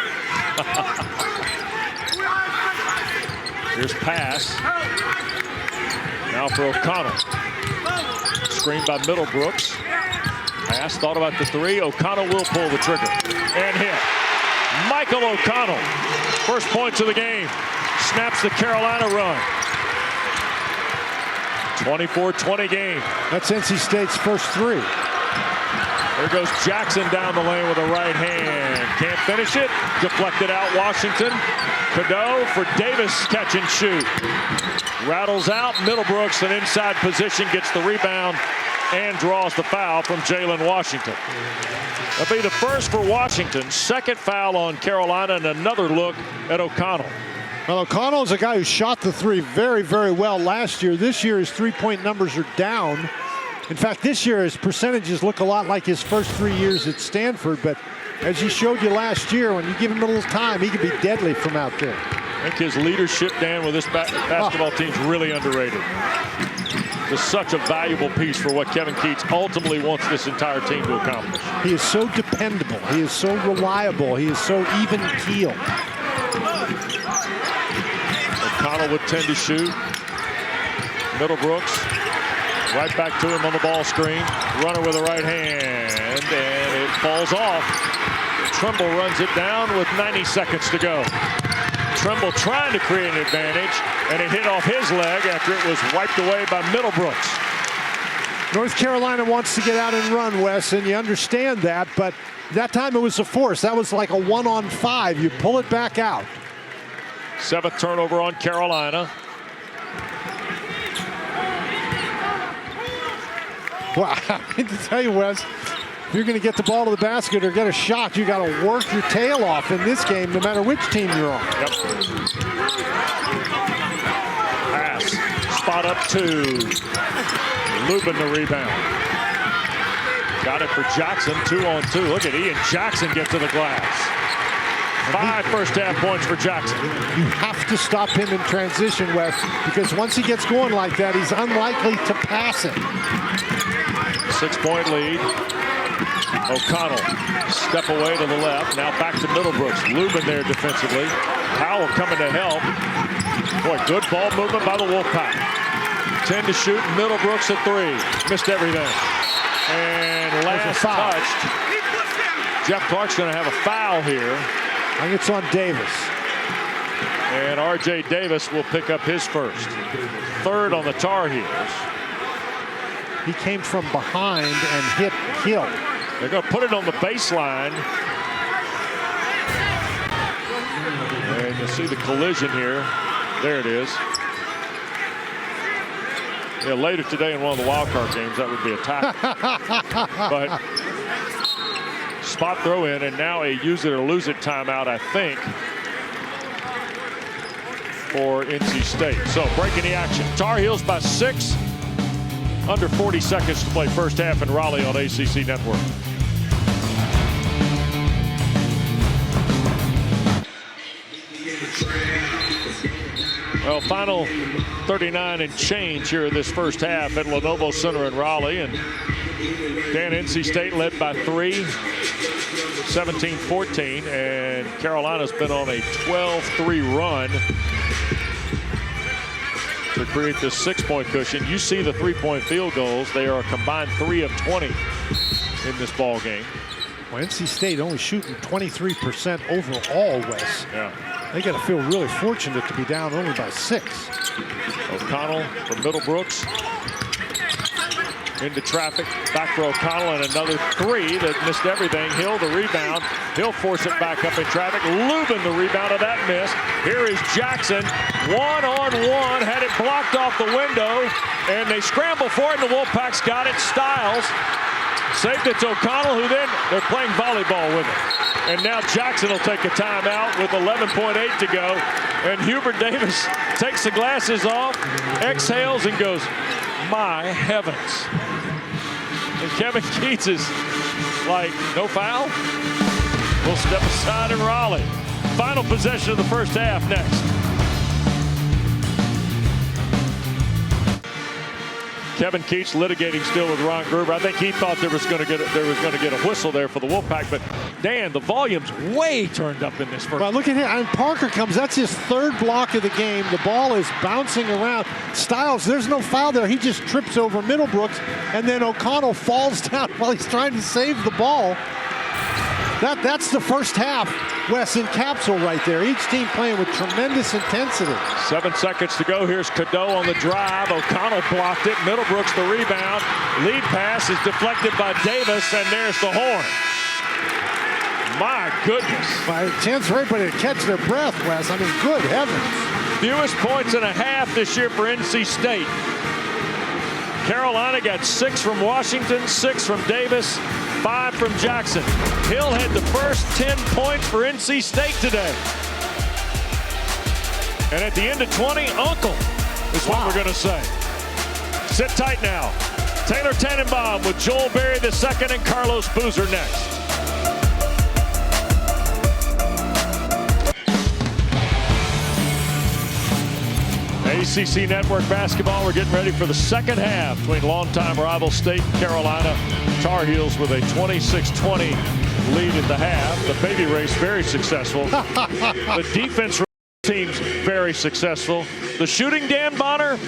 Here's pass. Now for O'Connell. Screen by Middlebrooks. Pass, thought about the 3. O'Connell will pull the trigger and hit. Michael O'Connell, first points of the game, snaps the Carolina run. 24-20 game. That's NC State's first 3. There goes Jackson down the lane with a right hand. Can't finish it. Deflected out Washington. Cadeau for Davis, catch and shoot. Rattles out. Middlebrooks, an inside position, gets the rebound and draws the foul from Jalen Washington. That'll be the first for Washington. Second foul on Carolina, and another look at O'Connell. Well, O'Connell is a guy who shot the 3 very, very well last year. This year his three-point numbers are down. In fact, this year his percentages look a lot like his first 3 years at Stanford, but as he showed you last year, when you give him a little time, he can be deadly from out there. I think his leadership, Dan, with this basketball team's really underrated. It's such a valuable piece for what Kevin Keatts ultimately wants this entire team to accomplish. He is so dependable. He is so reliable. He is so even keel. O'Connell with 10 to shoot. Middlebrooks right back to him on the ball screen. Runner with a right hand, and it falls off. Trimble runs it down with 90 seconds to go. Trimble trying to create an advantage, and it hit off his leg after it was wiped away by Middlebrooks. North Carolina wants to get out and run, Wes, and you understand that, but that time it was a force. That was like a 1-on-5. You pull it back out. 7th turnover on Carolina. Well, I need to tell you, Wes, if you're going to get the ball to the basket or get a shot, you got to work your tail off in this game, no matter which team you're on. Yep. Pass. Spot up 2. Lubin the rebound. Got it for Jackson. 2-on-2. Look at Ian Jackson get to the glass. 5 first half points for Jackson. You have to stop him in transition, Wes, because once he gets going like that, he's unlikely to pass it. 6-point lead. O'Connell, step away to the left. Now back to Middlebrooks. Lubin there defensively. Powell coming to help. Boy, good ball movement by the Wolfpack. 10 to shoot. Middlebrooks at 3. Missed everything. And last touched. Jeff Clark's going to have a foul here. I think it's on Davis. And R.J. Davis will pick up his first. 3rd on the Tar Heels. He came from behind and hit Hill. They're going to put it on the baseline. And you'll see the collision here. There it is. Yeah, later today in one of the wild card games, that would be a tackle. But spot throw in, and now a use it or lose it timeout, I think, for NC State. So breaking the action. Tar Heels by 6. Under 40 seconds to play first half in Raleigh on ACC Network. Well, final 39 and change here in this first half at Lenovo Center in Raleigh. And Dan, NC State led by 3, 17-14. And Carolina's been on a 12-3 run to create this 6-point cushion. You see the 3-point field goals. They are a combined 3 of 20 in this ball game. Well, NC State only shooting 23% overall, Wes. Yeah. They got to feel really fortunate to be down only by 6. O'Connell from Middlebrooks. Into traffic. Back for O'Connell, and another 3 that missed everything. Hill the rebound. He'll force it back up in traffic. Lubin the rebound of that miss. Here is Jackson. 1-on-1. Had it blocked off the window. And they scramble for it, and the Wolfpack's got it. Styles saved it to O'Connell, who then they're playing volleyball with it. And now Jackson will take a timeout with 11.8 to go. And Hubert Davis takes the glasses off, exhales, and goes, my heavens. And Kevin Keats is like, no foul? We'll step aside in Raleigh. Final possession of the first half next. Kevin Keats litigating still with Ron Gruber. I think he thought there was going to get a whistle there for the Wolfpack, but Dan, the volume's way turned up in this first. Well, look at him. And Parker comes. That's his 3rd block of the game. The ball is bouncing around. Styles, there's no foul there. He just trips over Middlebrooks, and then O'Connell falls down while he's trying to save the ball. That's the first half, Wes, in capsule right there. Each team playing with tremendous intensity. 7 seconds to go. Here's Cadeau on the drive. O'Connell blocked it. Middlebrooks the rebound. Lead pass is deflected by Davis, and there's the horn. My goodness. By a chance for everybody to catch their breath, Wes. I mean, good heavens. Fewest points and a half this year for NC State. Carolina got 6 from Washington, 6 from Davis, 5 from Jackson. Hill had the first 10 points for NC State today. And at the end of 20, Uncle is what we're going to say. Sit tight now. Taylor Tannenbaum with Joel Berry II and Carlos Boozer next. ACC Network basketball. We're getting ready for the second half between longtime rival State and Carolina. Tar Heels with a 26-20 lead at the half. The baby race very successful. The defense team's very successful. The shooting, Dan Bonner,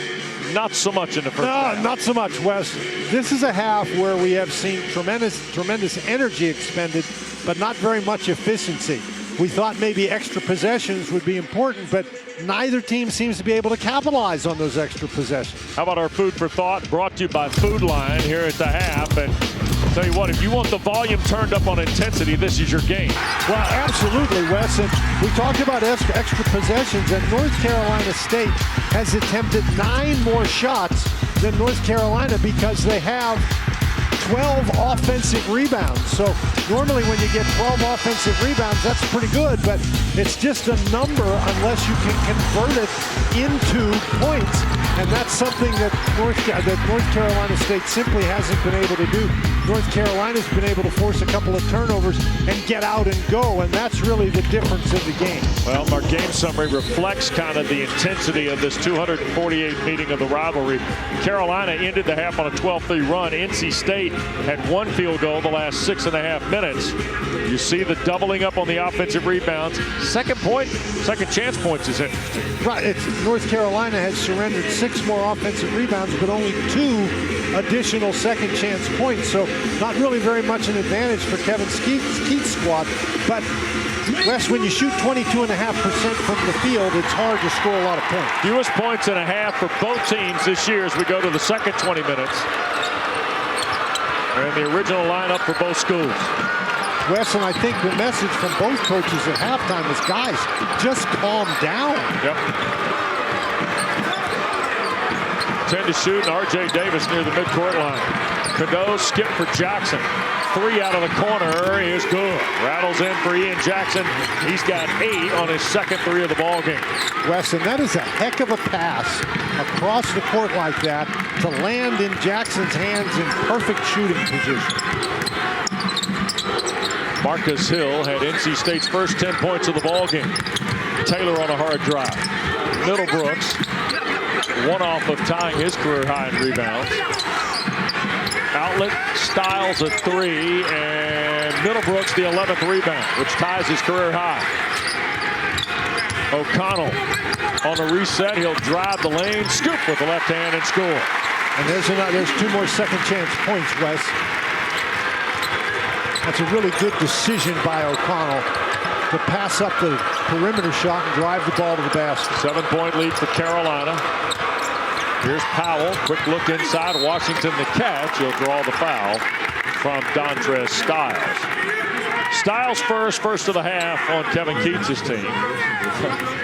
not so much in the first half. No, not so much, Wes. This is a half where we have seen tremendous energy expended, but not very much efficiency. We thought maybe extra possessions would be important, but neither team seems to be able to capitalize on those extra possessions. How about our food for thought, brought to you by Food Line here at the half. And I'll tell you what, if you want the volume turned up on intensity, this is your game. Well, absolutely, Wes. And we talked about extra possessions, and North Carolina State has attempted 9 more shots than North Carolina because they have 12 offensive rebounds. So normally when you get 12 offensive rebounds, that's pretty good, but it's just a number unless you can convert it into points. And that's something that North Carolina State simply hasn't been able to do. North Carolina's been able to force a couple of turnovers and get out and go, and that's really the difference in the game. Well, our game summary reflects kind of the intensity of this 248 meeting of the rivalry. Carolina ended the half on a 12-3 run. NC State had 1 field goal the last 6.5 minutes. You see the doubling up on the offensive rebounds. Second chance points is interesting. Right, North Carolina has surrendered 6 more offensive rebounds, but only 2 additional second chance points. So not really very much an advantage for Kevin Keats' squad. But Wes, when you shoot 22.5% from the field, it's hard to score a lot of points. Fewest points and a half for both teams this year as we go to the second 20 minutes. And the original lineup for both schools. Wes, and I think the message from both coaches at halftime is, guys, just calm down. Yep. 10 to shoot, and R.J. Davis near the midcourt line. Cadeau skip for Jackson. 3 out of the corner is good. Rattles in for Ian Jackson. He's got 8 on his second 3 of the ball game. Wes, and that is a heck of a pass across the court like that to land in Jackson's hands in perfect shooting position. Marcus Hill had NC State's first 10 points of the ball game. Taylor on a hard drive. Middlebrooks, one off of tying his career high in rebounds. Outlet, Styles a 3, and Middlebrooks the 11th rebound, which ties his career high. O'Connell on the reset. He'll drive the lane, scoop with the left hand, and score. And there's 2 more second chance points, Wes. That's a really good decision by O'Connell to pass up the perimeter shot and drive the ball to the basket. 7-point lead for Carolina. Here's Powell. Quick look inside. Washington the catch. He'll draw the foul from Dontrez Styles. Styles first of the half on Kevin Keats' team.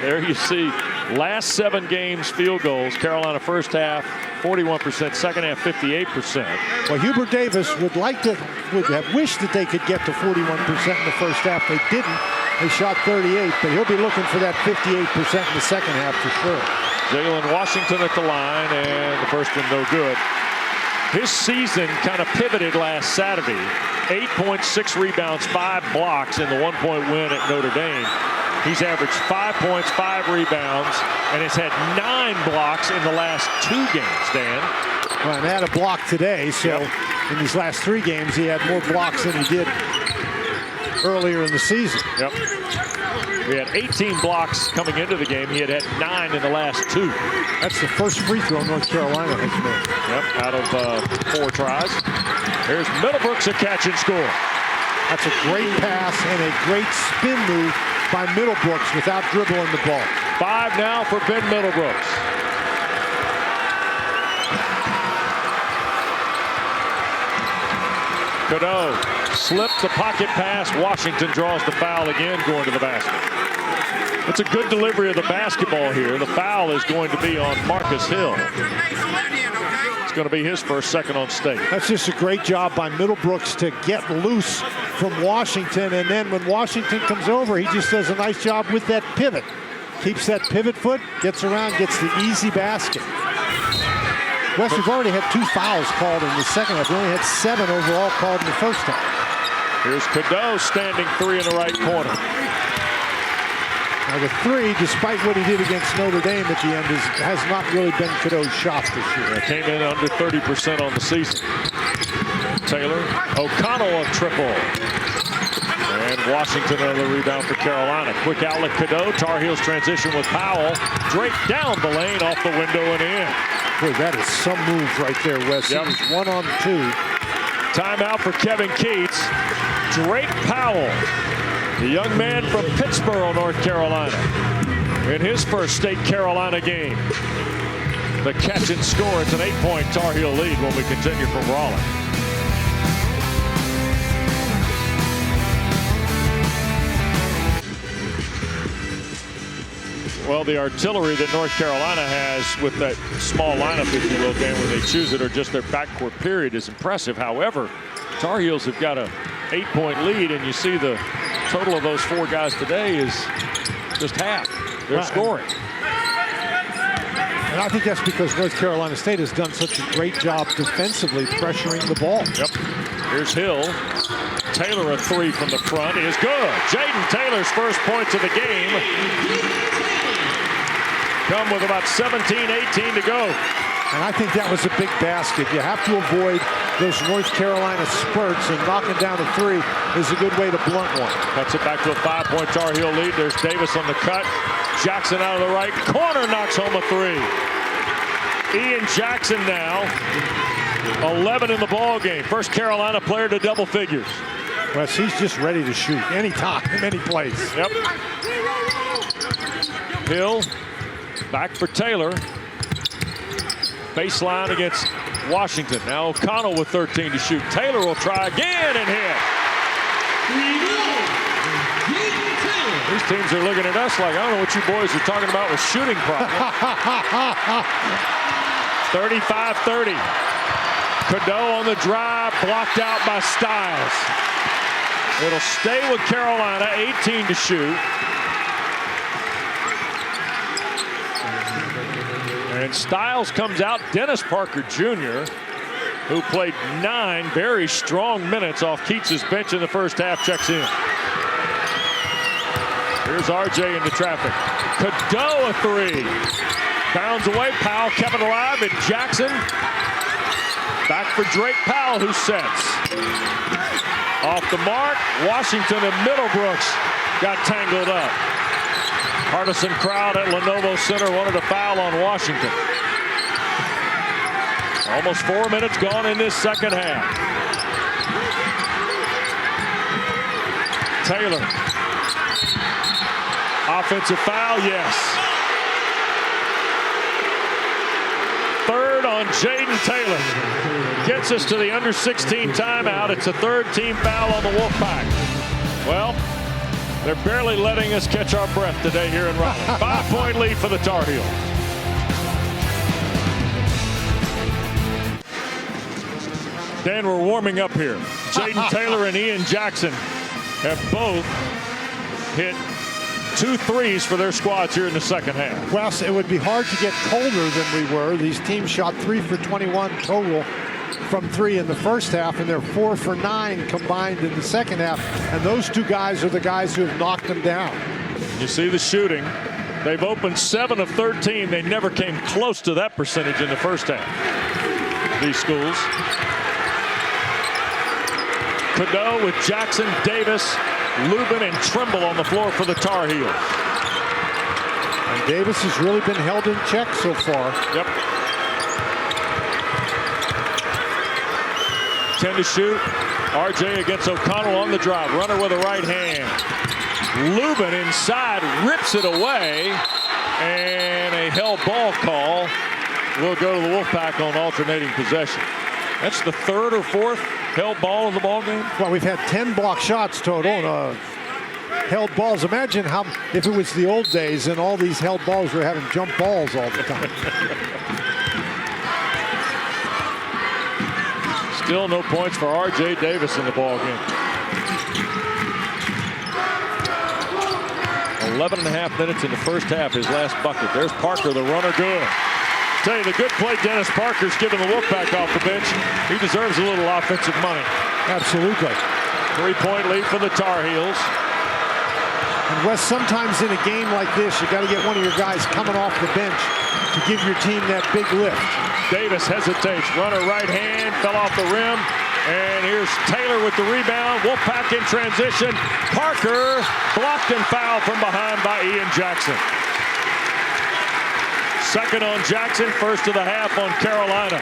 There you see last 7 games field goals. Carolina first half 41%, second half 58%. Well, Hubert Davis would have wished that they could get to 41% in the first half. They didn't. They shot 38, but he'll be looking for that 58% in the second half for sure. Jalen Washington at the line, and the first one no good. His season kind of pivoted last Saturday. 8.6 rebounds, 5 blocks in the 1-point win at Notre Dame. He's averaged 5 points, 5 rebounds, and has had 9 blocks in the last 2 games, Dan. Well, and had a block today, so in these last 3 games, he had more blocks than he did earlier in the season. Yep. We had 18 blocks coming into the game. He had 9 in the last 2. That's the first free throw North Carolina has made. Yep, out of 4 tries. Here's Middlebrooks, a catch and score. That's a great pass and a great spin move by Middlebrooks without dribbling the ball. 5 now for Ben Middlebrooks. Cadeau slipped the pocket pass. Washington draws the foul again, going to the basket. It's a good delivery of the basketball here. The foul is going to be on Marcus Hill. It's going to be his first, second on state. That's just a great job by Middlebrooks to get loose from Washington, and then when Washington comes over, he just does a nice job with that pivot. Keeps that pivot foot, gets around, gets the easy basket. Wes, we've already had 2 fouls called in the second half. We only had 7 overall called in the first half. Here's Cadeau standing 3 in the right corner. Now the 3, despite what he did against Notre Dame at the end, has not really been Cadeau's shot this year. It came in under 30% on the season. Taylor, O'Connell a triple. And Washington another rebound for Carolina. Quick outlet, Cadeau. Tar Heels transition with Powell. Drake down the lane, off the window and in. Boy, that is some move right there, Wes. Yep. It was 1 on 2. Timeout for Kevin Keats. Drake Powell, the young man from Pittsboro, North Carolina, in his first State Carolina game. The catch and score. It's an 8-point Tar Heel lead when we continue from Raleigh. Well, the artillery that North Carolina has with that small lineup, if you will, Dan, when they choose it, or just their backcourt period, is impressive. However, Tar Heels have got a 8-point lead, and you see the total of those 4 guys today is just half. They're scoring. And I think that's because North Carolina State has done such a great job defensively pressuring the ball. Yep. Here's Hill. Taylor a 3 from the front is good. Jaden Taylor's first points of the game come with about 17-18 to go. And I think that was a big basket. You have to avoid those North Carolina spurts, and knocking down a 3 is a good way to blunt one. Cuts it back to a 5-point Tar Heel lead. There's Davis on the cut. Jackson out of the right corner knocks home a 3. Ian Jackson now 11 in the ball game. First Carolina player to double figures. Wes, he's just ready to shoot anytime, any place. Yep. Hill back for Taylor. Baseline against Washington. Now O'Connell with 13 to shoot. Taylor will try again and hit. These teams are looking at us like, I don't know what you boys are talking about with shooting problems. 35-30. Cadeau on the drive, blocked out by Styles. It'll stay with Carolina, 18 to shoot. And Styles comes out. Dennis Parker Jr., who played 9 very strong minutes off Keats' bench in the first half, checks in. Here's RJ into traffic. Cadeau a three. Bounds away. Powell kept it alive. And Jackson back for Drake Powell, who sets. Off the mark. Washington and Middlebrooks got tangled up. Partisan crowd at Lenovo Center wanted a foul on Washington. Almost 4 minutes gone in this second half. Taylor. Offensive foul, yes. Third on Jaden Taylor. Gets us to the under 16 timeout. It's a third team foul on the Wolfpack. Well, they're barely letting us catch our breath today here in Raleigh. 5-point lead for the Tar Heels. Dan, we're warming up here. Jaden Taylor and Ian Jackson have both hit 2 threes for their squads here in the second half. Well, it would be hard to get colder than we were. These teams shot 3 for 21 total from 3 in the first half, and they're 4 for 9 combined in the second half. And those two guys are the guys who have knocked them down. You see the shooting. They've opened 7 of 13. They never came close to that percentage in the first half. These schools. Cadeau with Jackson, Davis, Lubin, and Trimble on the floor for the Tar Heels. And Davis has really been held in check so far. Yep. 10 to shoot. RJ against O'Connell on the drive. Runner with a right hand. Lubin inside, rips it away, and a held ball call will go to the Wolfpack on alternating possession. That's the third or fourth held ball in the ball game. Well, we've had 10 block shots total and held balls. Imagine how if it was the old days and all these held balls were having jump balls all the time. Still no points for RJ Davis in the ball game. 11.5 minutes in the first half, his last bucket. There's Parker, the runner, good. Tell you, the good play Dennis Parker's giving the Wolfpack off the bench. He deserves a little offensive money. Absolutely. 3-point lead for the Tar Heels. And Wes, sometimes in a game like this, you got to get one of your guys coming off the bench to give your team that big lift. Davis hesitates. Runner right hand, fell off the rim. And here's Taylor with the rebound. Wolfpack in transition. Parker blocked and fouled from behind by Ian Jackson. Second on Jackson, first of the half on Carolina.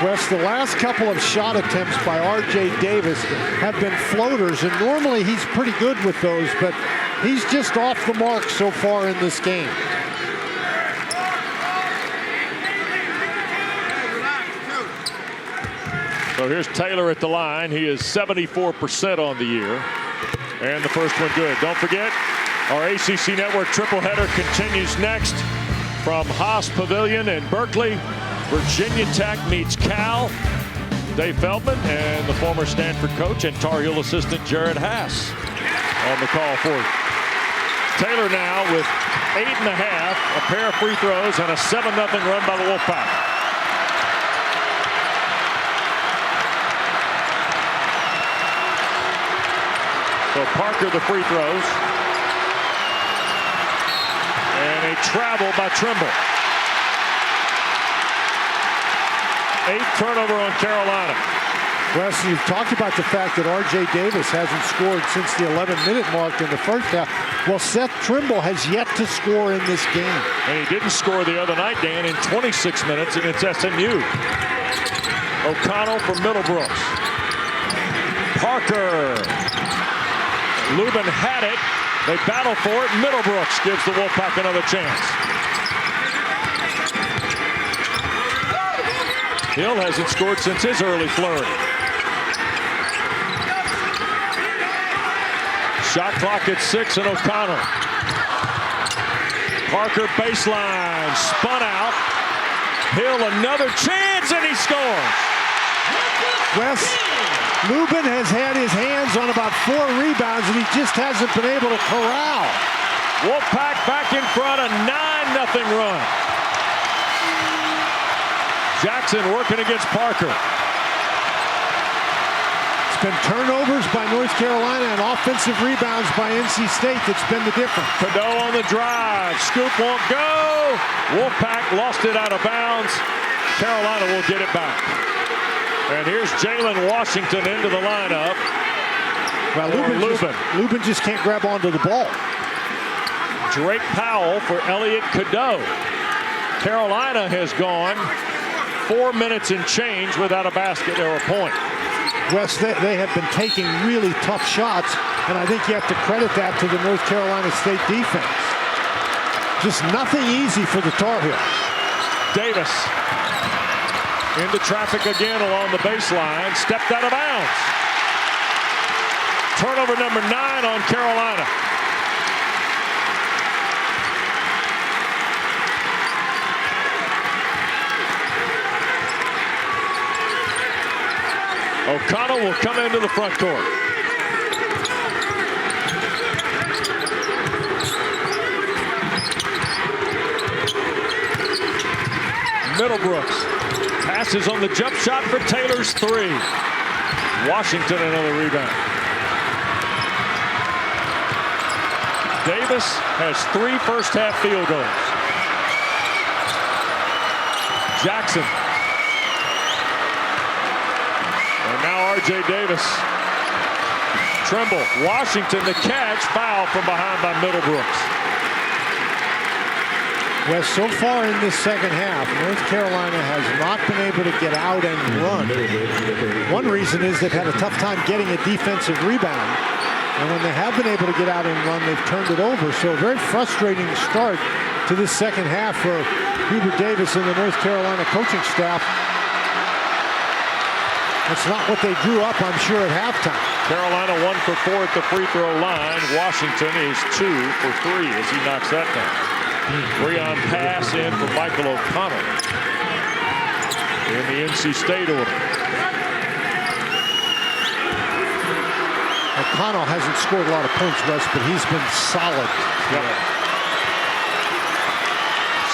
Wes, the last couple of shot attempts by R.J. Davis have been floaters, and normally he's pretty good with those, but he's just off the mark so far in this game. So here's Taylor at the line. He is 74% on the year, and the first one good. Don't forget, our ACC Network triple header continues next. From Haas Pavilion in Berkeley, Virginia Tech meets Cal. Dave Feldman and the former Stanford coach and Tar Heel assistant Jared Haas on the call for you. Taylor now with 8.5, a pair of free throws, and a 7-0 run by the Wolfpack. So Parker the free throws. And a travel by Trimble. 8th turnover on Carolina. Wes, you've talked about the fact that R.J. Davis hasn't scored since the 11-minute mark in the first half. Well, Seth Trimble has yet to score in this game. And he didn't score the other night, Dan, in 26 minutes against SMU. O'Connell for Middlebrooks. Parker. Lubin had it. They battle for it. Middlebrooks gives the Wolfpack another chance. Hill hasn't scored since his early flurry. Shot clock at 6 and O'Connell. Parker baseline, spun out. Hill another chance and he scores. Wes, Lubin has had his hands on about 4 rebounds and he just hasn't been able to corral. Wolfpack back in front, a 9-0 run. Jackson working against Parker. It's been turnovers by North Carolina and offensive rebounds by NC State that's been the difference. Cadeau on the drive. Scoop won't go. Wolfpack lost it out of bounds. Carolina will get it back. And here's Jalen Washington into the lineup. Well, Lubin just can't grab onto the ball. Drake Powell for Elliot Cadeau. Carolina has gone 4 minutes and change without a basket or a point. Wes, they have been taking really tough shots, and I think you have to credit that to the North Carolina State defense. Just nothing easy for the Tar Heels. Davis into traffic again along the baseline, stepped out of bounds. Turnover number 9 on Carolina. O'Connell will come into the front court. Middlebrooks passes on the jump shot for Taylor's 3. Washington another rebound. Davis has 3 first-half field goals. Jackson. And now R.J. Davis. Trimble. Washington the catch. Foul from behind by Middlebrooks. Well, so far in this second half, North Carolina has not been able to get out and run. One reason is they've had a tough time getting a defensive rebound. And when they have been able to get out and run, they've turned it over. So a very frustrating start to this second half for Hubert Davis and the North Carolina coaching staff. That's not what they drew up, I'm sure, at halftime. Carolina 1 for 4 at the free throw line. Washington is 2 for 3 as he knocks that down. 3-on pass in for Michael O'Connell in the NC State order. O'Connell hasn't scored a lot of points, Wes, but he's been solid. Yep.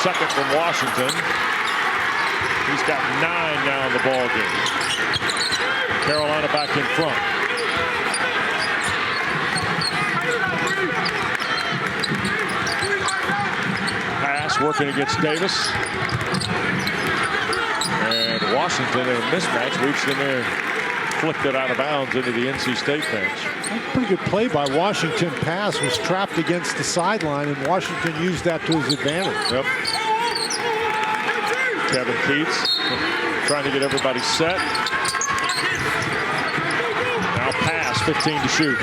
Second from Washington. He's got 9 now in the ball game. Carolina back in front. Pass working against Davis. And Washington in a mismatch reached in there, flicked it out of bounds into the NC State bench. Pretty good play by Washington. Pass was trapped against the sideline, and Washington used that to his advantage. Yep. Kevin Keats trying to get everybody set. Now pass, 15 to shoot.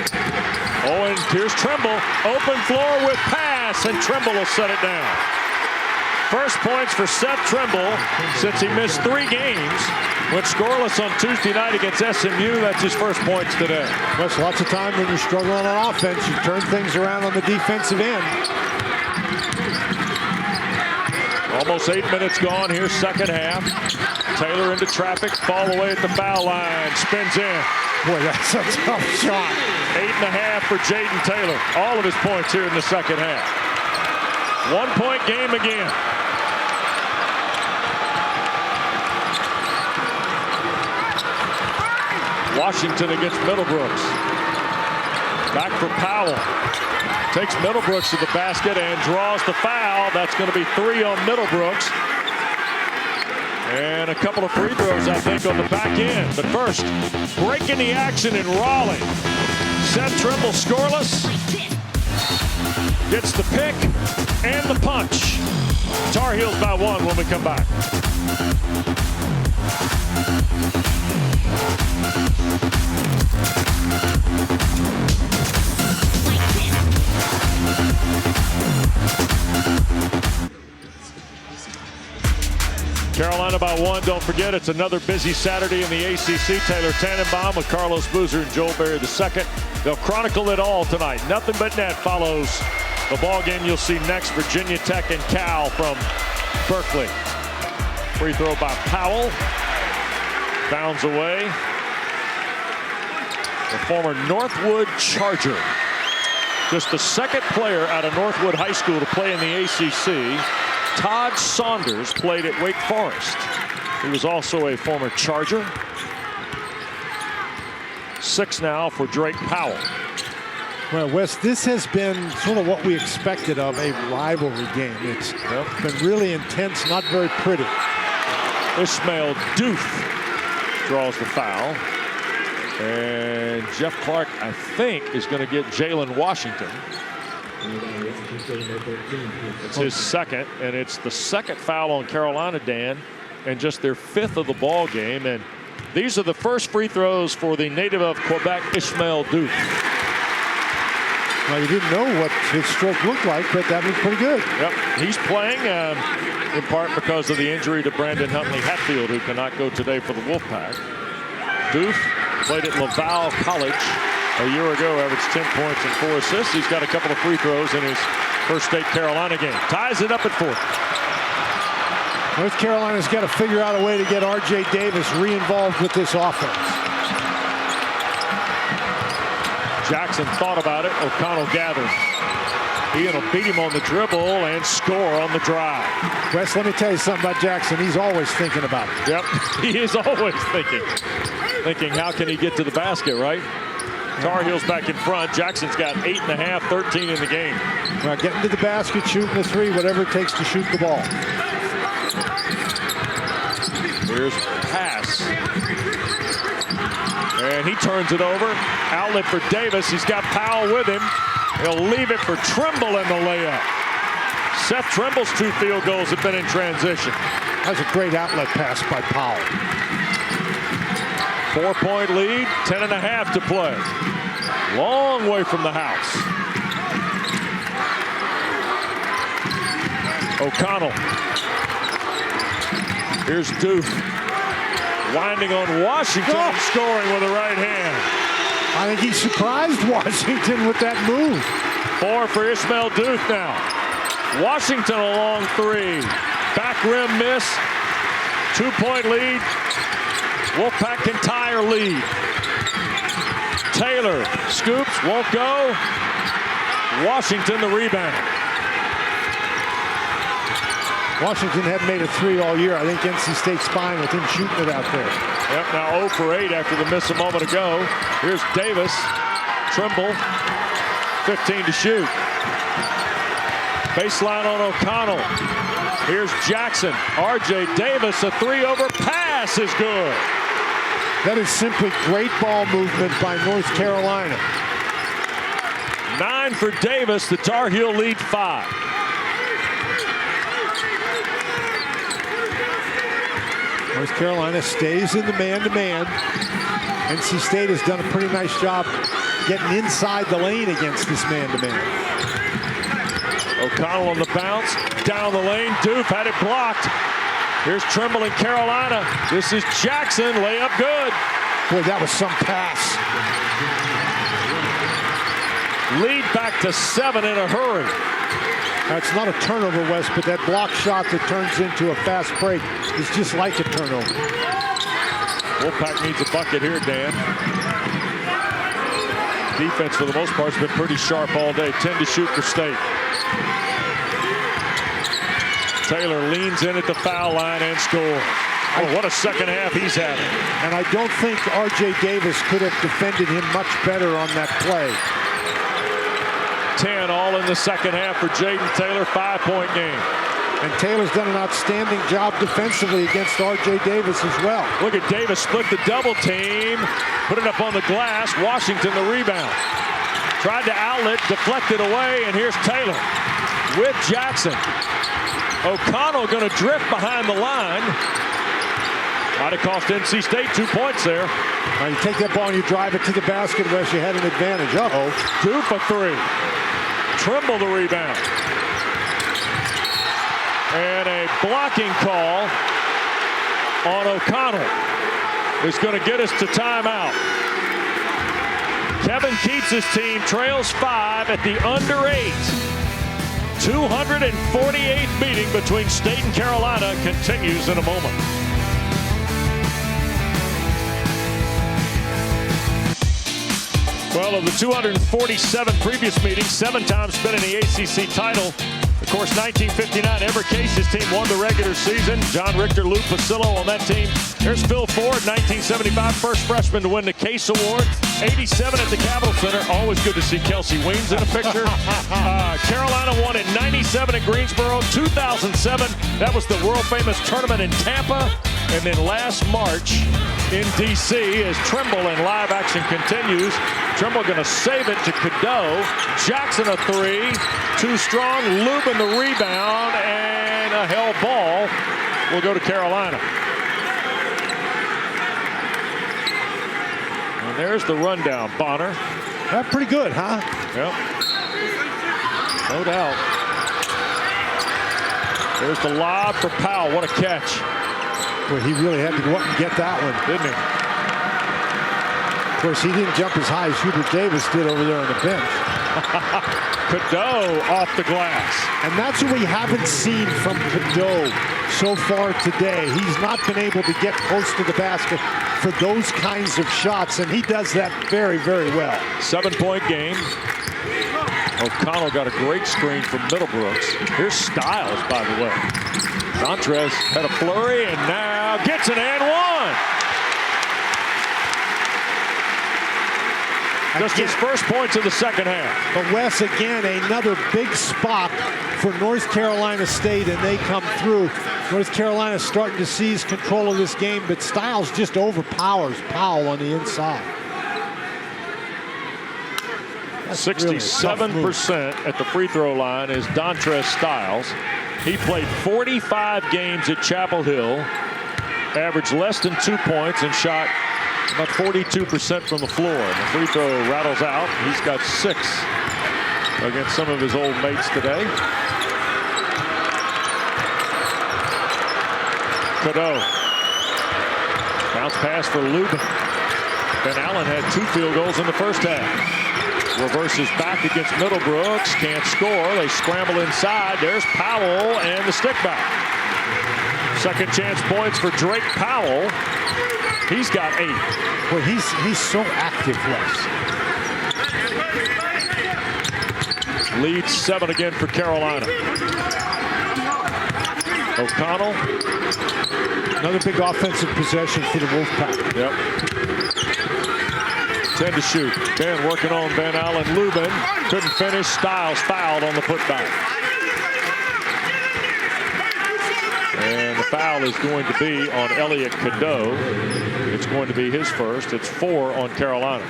Oh, and here's Trimble. Open floor with pass, and Trimble will set it down. First points for Seth Trimble since he missed 3 games. Went scoreless on Tuesday night against SMU. That's his first points today. Well, lots of time when you're struggling on offense, you turn things around on the defensive end. Almost 8 minutes gone here, second half. Taylor into traffic, fall away at the foul line, spins in. Boy, that's a tough shot. 8.5 for Jaden Taylor. All of his points here in the second half. 1-point game again. Washington against Middlebrooks. Back for Powell. Takes Middlebrooks to the basket and draws the foul. That's going to be 3 on Middlebrooks. And a couple of free throws, I think, on the back end. But first, breaking the action in Raleigh. Seth Trimble scoreless. Gets the pick and the punch. Tar Heels by 1 when we come back. Carolina by 1. Don't forget, it's another busy Saturday in the ACC. Taylor Tannenbaum with Carlos Boozer and Joel Berry II. They'll chronicle it all tonight. Nothing but net follows the ball game. You'll see next Virginia Tech and Cal from Berkeley. Free throw by Powell. Bounds away. The former Northwood Charger. Just the second player out of Northwood High School to play in the ACC. Todd Saunders played at Wake Forest. He was also a former Charger. 6 now for Drake Powell. Well, Wes, this has been sort of what we expected of a rivalry game. It's been really intense, not very pretty. Ishmael Doof draws the foul. And Jeff Clark, I think, is going to get Jalen Washington. It's his second, and it's the second foul on Carolina, Dan, and just their 5th of the ball game. And these are the first free throws for the native of Quebec, Ishmael Doof. Well, you didn't know what his stroke looked like, but that was pretty good. Yep, he's playing in part because of the injury to Brandon Huntley Hatfield, who cannot go today for the Wolfpack. Doof played at Laval College a year ago, averaged 10 points and 4 assists. He's got a couple of free throws in his first State Carolina game. Ties it up at 4. North Carolina's got to figure out a way to get R.J. Davis re-involved with this offense. Jackson thought about it. O'Connell gathered. Ian will beat him on the dribble and score on the drive. Wes, let me tell you something about Jackson. He's always thinking about it. Yep, he is always thinking how can he get to the basket, right? Tar Heels back in front. Jackson's got 8.5, 13 in the game. Well, getting to the basket, shooting the 3, whatever it takes to shoot the ball. Here's pass. And he turns it over. Outlet for Davis. He's got Powell with him. He'll leave it for Trimble in the layup. Seth Trimble's 2 field goals have been in transition. That's a great outlet pass by Powell. 4-point lead, 10.5 to play. Long way from the house. O'Connell. Here's Doof. Winding on Washington and scoring with the right hand. I think he surprised Washington with that move. 4 for Ishmael Doof now. Washington a long 3. Back rim miss. 2-point lead. Wolfpack can tie or lead. Taylor scoops, won't go. Washington the rebound. Washington hadn't made a 3 all year. I think NC State's fine with him shooting it out there. Yep, now 0 for 8 after the miss a moment ago. Here's Davis. Trimble, 15 to shoot. Baseline on O'Connell. Here's Jackson. R.J. Davis, a 3-over pass is good. That is simply great ball movement by North Carolina. 9 for Davis. The Tar Heel lead 5. North Carolina stays in the man-to-man. NC State has done a pretty nice job getting inside the lane against this man-to-man. O'Connell on the bounce, down the lane. Doof had it blocked. Here's Trimble in Carolina. This is Jackson, layup good. Boy, that was some pass. Lead back to 7 in a hurry. That's not a turnover, Wes, but that block shot that turns into a fast break is just like a turnover. Wolfpack needs a bucket here, Dan. Defense, for the most part, has been pretty sharp all day. 10 to shoot for State. Taylor leans in at the foul line and scores. Oh, what a second half he's having. And I don't think R.J. Davis could have defended him much better on that play. 10 all in the second half for Jaden Taylor, 5-point game. And Taylor's done an outstanding job defensively against R.J. Davis as well. Look at Davis split the double team, put it up on the glass. Washington the rebound. Tried to outlet, deflected away, and here's Taylor with Jackson. O'Connell going to drift behind the line. Might have cost NC State 2 points there. Now you take that ball and you drive it to the basket, Wes, you had an advantage. Uh-oh. Doof a 3. Trimble the rebound. And a blocking call on O'Connell is going to get us to timeout. Kevin Keats' team trails 5 at the under 8. 248 meeting between State and Carolina continues in a moment. Well, of the 247 previous meetings, 7 times been in the ACC title. The Of course, 1959, Everett Case's team won the regular season. John Richter, Lou Pasillo on that team. There's Phil Ford, 1975, first freshman to win the Case Award. 87 at the Capitol Center. Always good to see Kelsey Weems in a picture. Carolina won in 97 at Greensboro. 2007, that was the world-famous tournament in Tampa. And then last March in D.C. as Trimble in live action continues. Trimble going to save it to Cadeau. Jackson a three. Too strong. Lubin the rebound. And a held ball will go to Carolina. And there's the rundown. Bonner. That's pretty good, huh? Yep. No doubt. There's the lob for Powell. What a catch. Well, he really had to go up and get that one, didn't he? Of course, he didn't jump as high as Hubert Davis did over there on the bench. Cadeau off the glass. And that's what we haven't seen from Cadeau so far today. He's not been able to get close to the basket for those kinds of shots, and he does that very, very well. 7-point game. O'Connell got a great screen from Middlebrooks. Here's Styles, by the way. Dontrez had a flurry and now gets an and one. Just his first points of the second half. But Wes, again, another big spot for North Carolina State, and they come through. North Carolina starting to seize control of this game, but Styles just overpowers Powell on the inside. 67% at the free throw line is Dontrez Styles. He played 45 games at Chapel Hill, averaged less than 2 points, and shot about 42% from the floor. And the free throw rattles out. He's got 6 against some of his old mates today. Cadeau. Bounce pass for Lubin. Ben Allen had 2 field goals in the first half. Reverses back against Middlebrooks. Can't score. They scramble inside. There's Powell and the stick back. Second chance points for Drake Powell. He's got 8. Well, he's so active, Wes. Lead 7 again for Carolina. O'Connell. Another big offensive possession for the Wolfpack. Yep. 10 to shoot. Ben working on Ben Allen. Lubin couldn't finish. Styles fouled on the putback. And the foul is going to be on Elliot Cadeau. It's going to be his first. It's 4 on Carolina.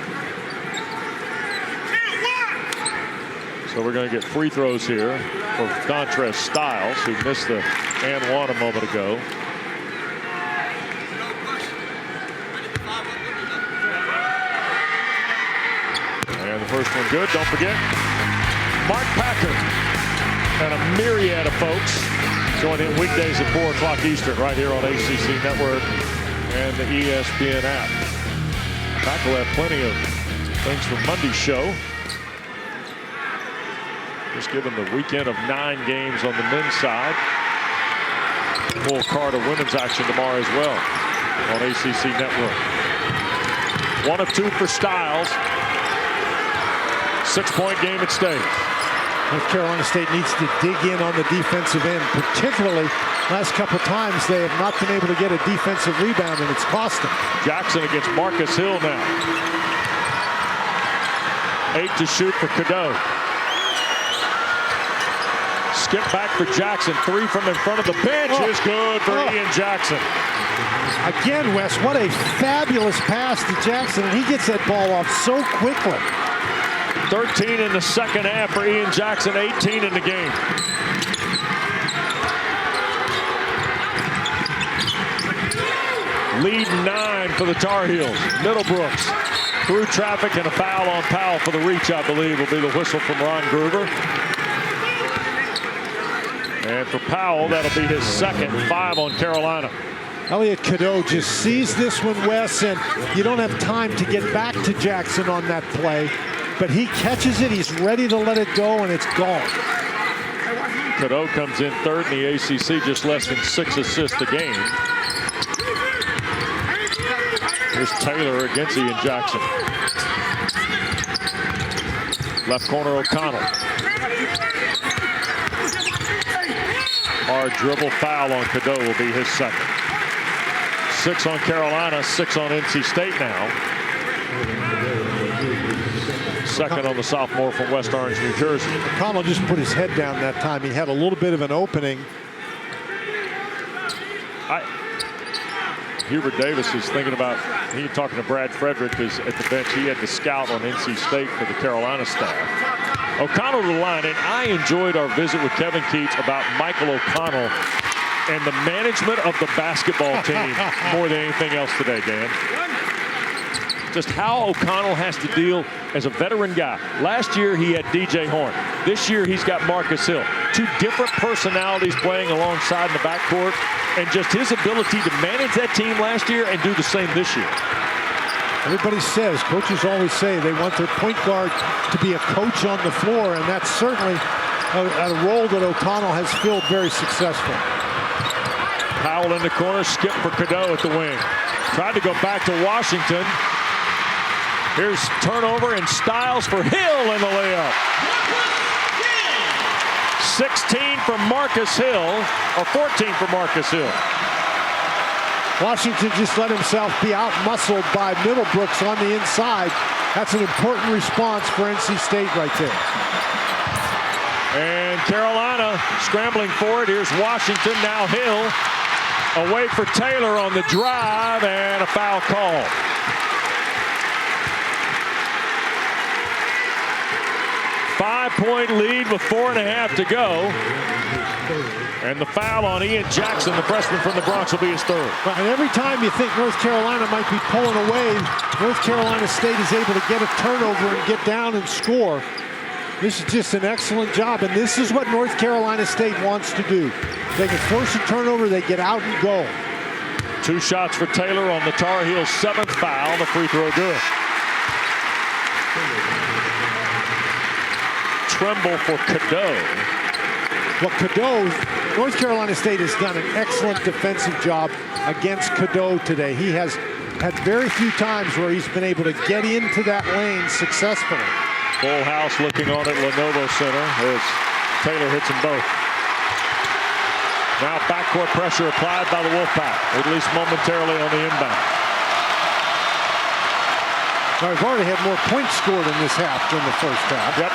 So we're going to get free throws here for Dontrez Styles, who missed the and one a moment ago. And the first one good. Don't forget, Mark Packer and a myriad of folks join him weekdays at 4 o'clock Eastern right here on ACC Network and the ESPN app. Packer will have plenty of things from Monday's show. Just given the weekend of 9 games on the men's side. Full card of women's action tomorrow as well on ACC Network. 1 of 2 for Styles. 6-point game at stake. North Carolina State needs to dig in on the defensive end, particularly last couple times they have not been able to get a defensive rebound, and it's cost them. Jackson against Marcus Hill now. 8 to shoot for Cadeau. Skip back for Jackson. 3 from in front of the bench is good for Ian Jackson. Again, Wes, what a fabulous pass to Jackson, and he gets that ball off so quickly. 13 in the second half for Ian Jackson, 18 in the game. Lead 9 for the Tar Heels. Middlebrooks through traffic and a foul on Powell for the reach, I believe, will be the whistle from Ron Gruber. And for Powell, that'll be his second. 5 on Carolina. Elliot Cadeau just sees this one, Wes, and you don't have time to get back to Jackson on that play. But he catches it, he's ready to let it go, and it's gone. Cadeau comes in 3rd in the ACC, just less than 6 assists a game. Here's Taylor against Ian Jackson. Left corner O'Connell. Hard dribble foul on Cadeau will be his second. 6 on Carolina, 6 on NC State now. Second on the sophomore from West Orange, New Jersey. O'Connell just put his head down that time. He had a little bit of an opening. Hubert Davis is thinking about, he was talking to Brad Frederick because at the bench he had to scout on NC State for the Carolina staff. O'Connell to the line, and I enjoyed our visit with Kevin Keats about Michael O'Connell and the management of the basketball team more than anything else today, Dan. Just how O'Connell has to deal as a veteran guy. Last year he had DJ Horn. This year he's got Marcus Hill. 2 different personalities playing alongside in the backcourt, and just his ability to manage that team last year and do the same this year. Everybody says, coaches always say they want their point guard to be a coach on the floor, and that's certainly a role that O'Connell has filled very successful. Powell in the corner, skip for Cadeau at the wing. Tried to go back to Washington. Here's turnover and Styles for Hill in the layup. 16 for Marcus Hill, or 14 for Marcus Hill. Washington just let himself be out-muscled by Middlebrooks on the inside. That's an important response for NC State right there. And Carolina scrambling for it. Here's Washington, now Hill. Away for Taylor on the drive, and a foul call. Five-point lead with 4.5 to go. And the foul on Ian Jackson, the freshman from the Bronx, will be his third. And every time you think North Carolina might be pulling away, North Carolina State is able to get a turnover and get down and score. This is just an excellent job, and this is what North Carolina State wants to do. They can force a turnover, they get out and go. 2 shots for Taylor on the Tar Heels' 7th foul. The free throw good. Tremble for Cadeau. Well, Cadeau, North Carolina State has done an excellent defensive job against Cadeau today. He has had very few times where he's been able to get into that lane successfully. Full house looking on at Lenovo Center as Taylor hits them both. Now backcourt pressure applied by the Wolfpack, at least momentarily on the inbound. Now, we've already had more points scored in this half than the first half. Yep.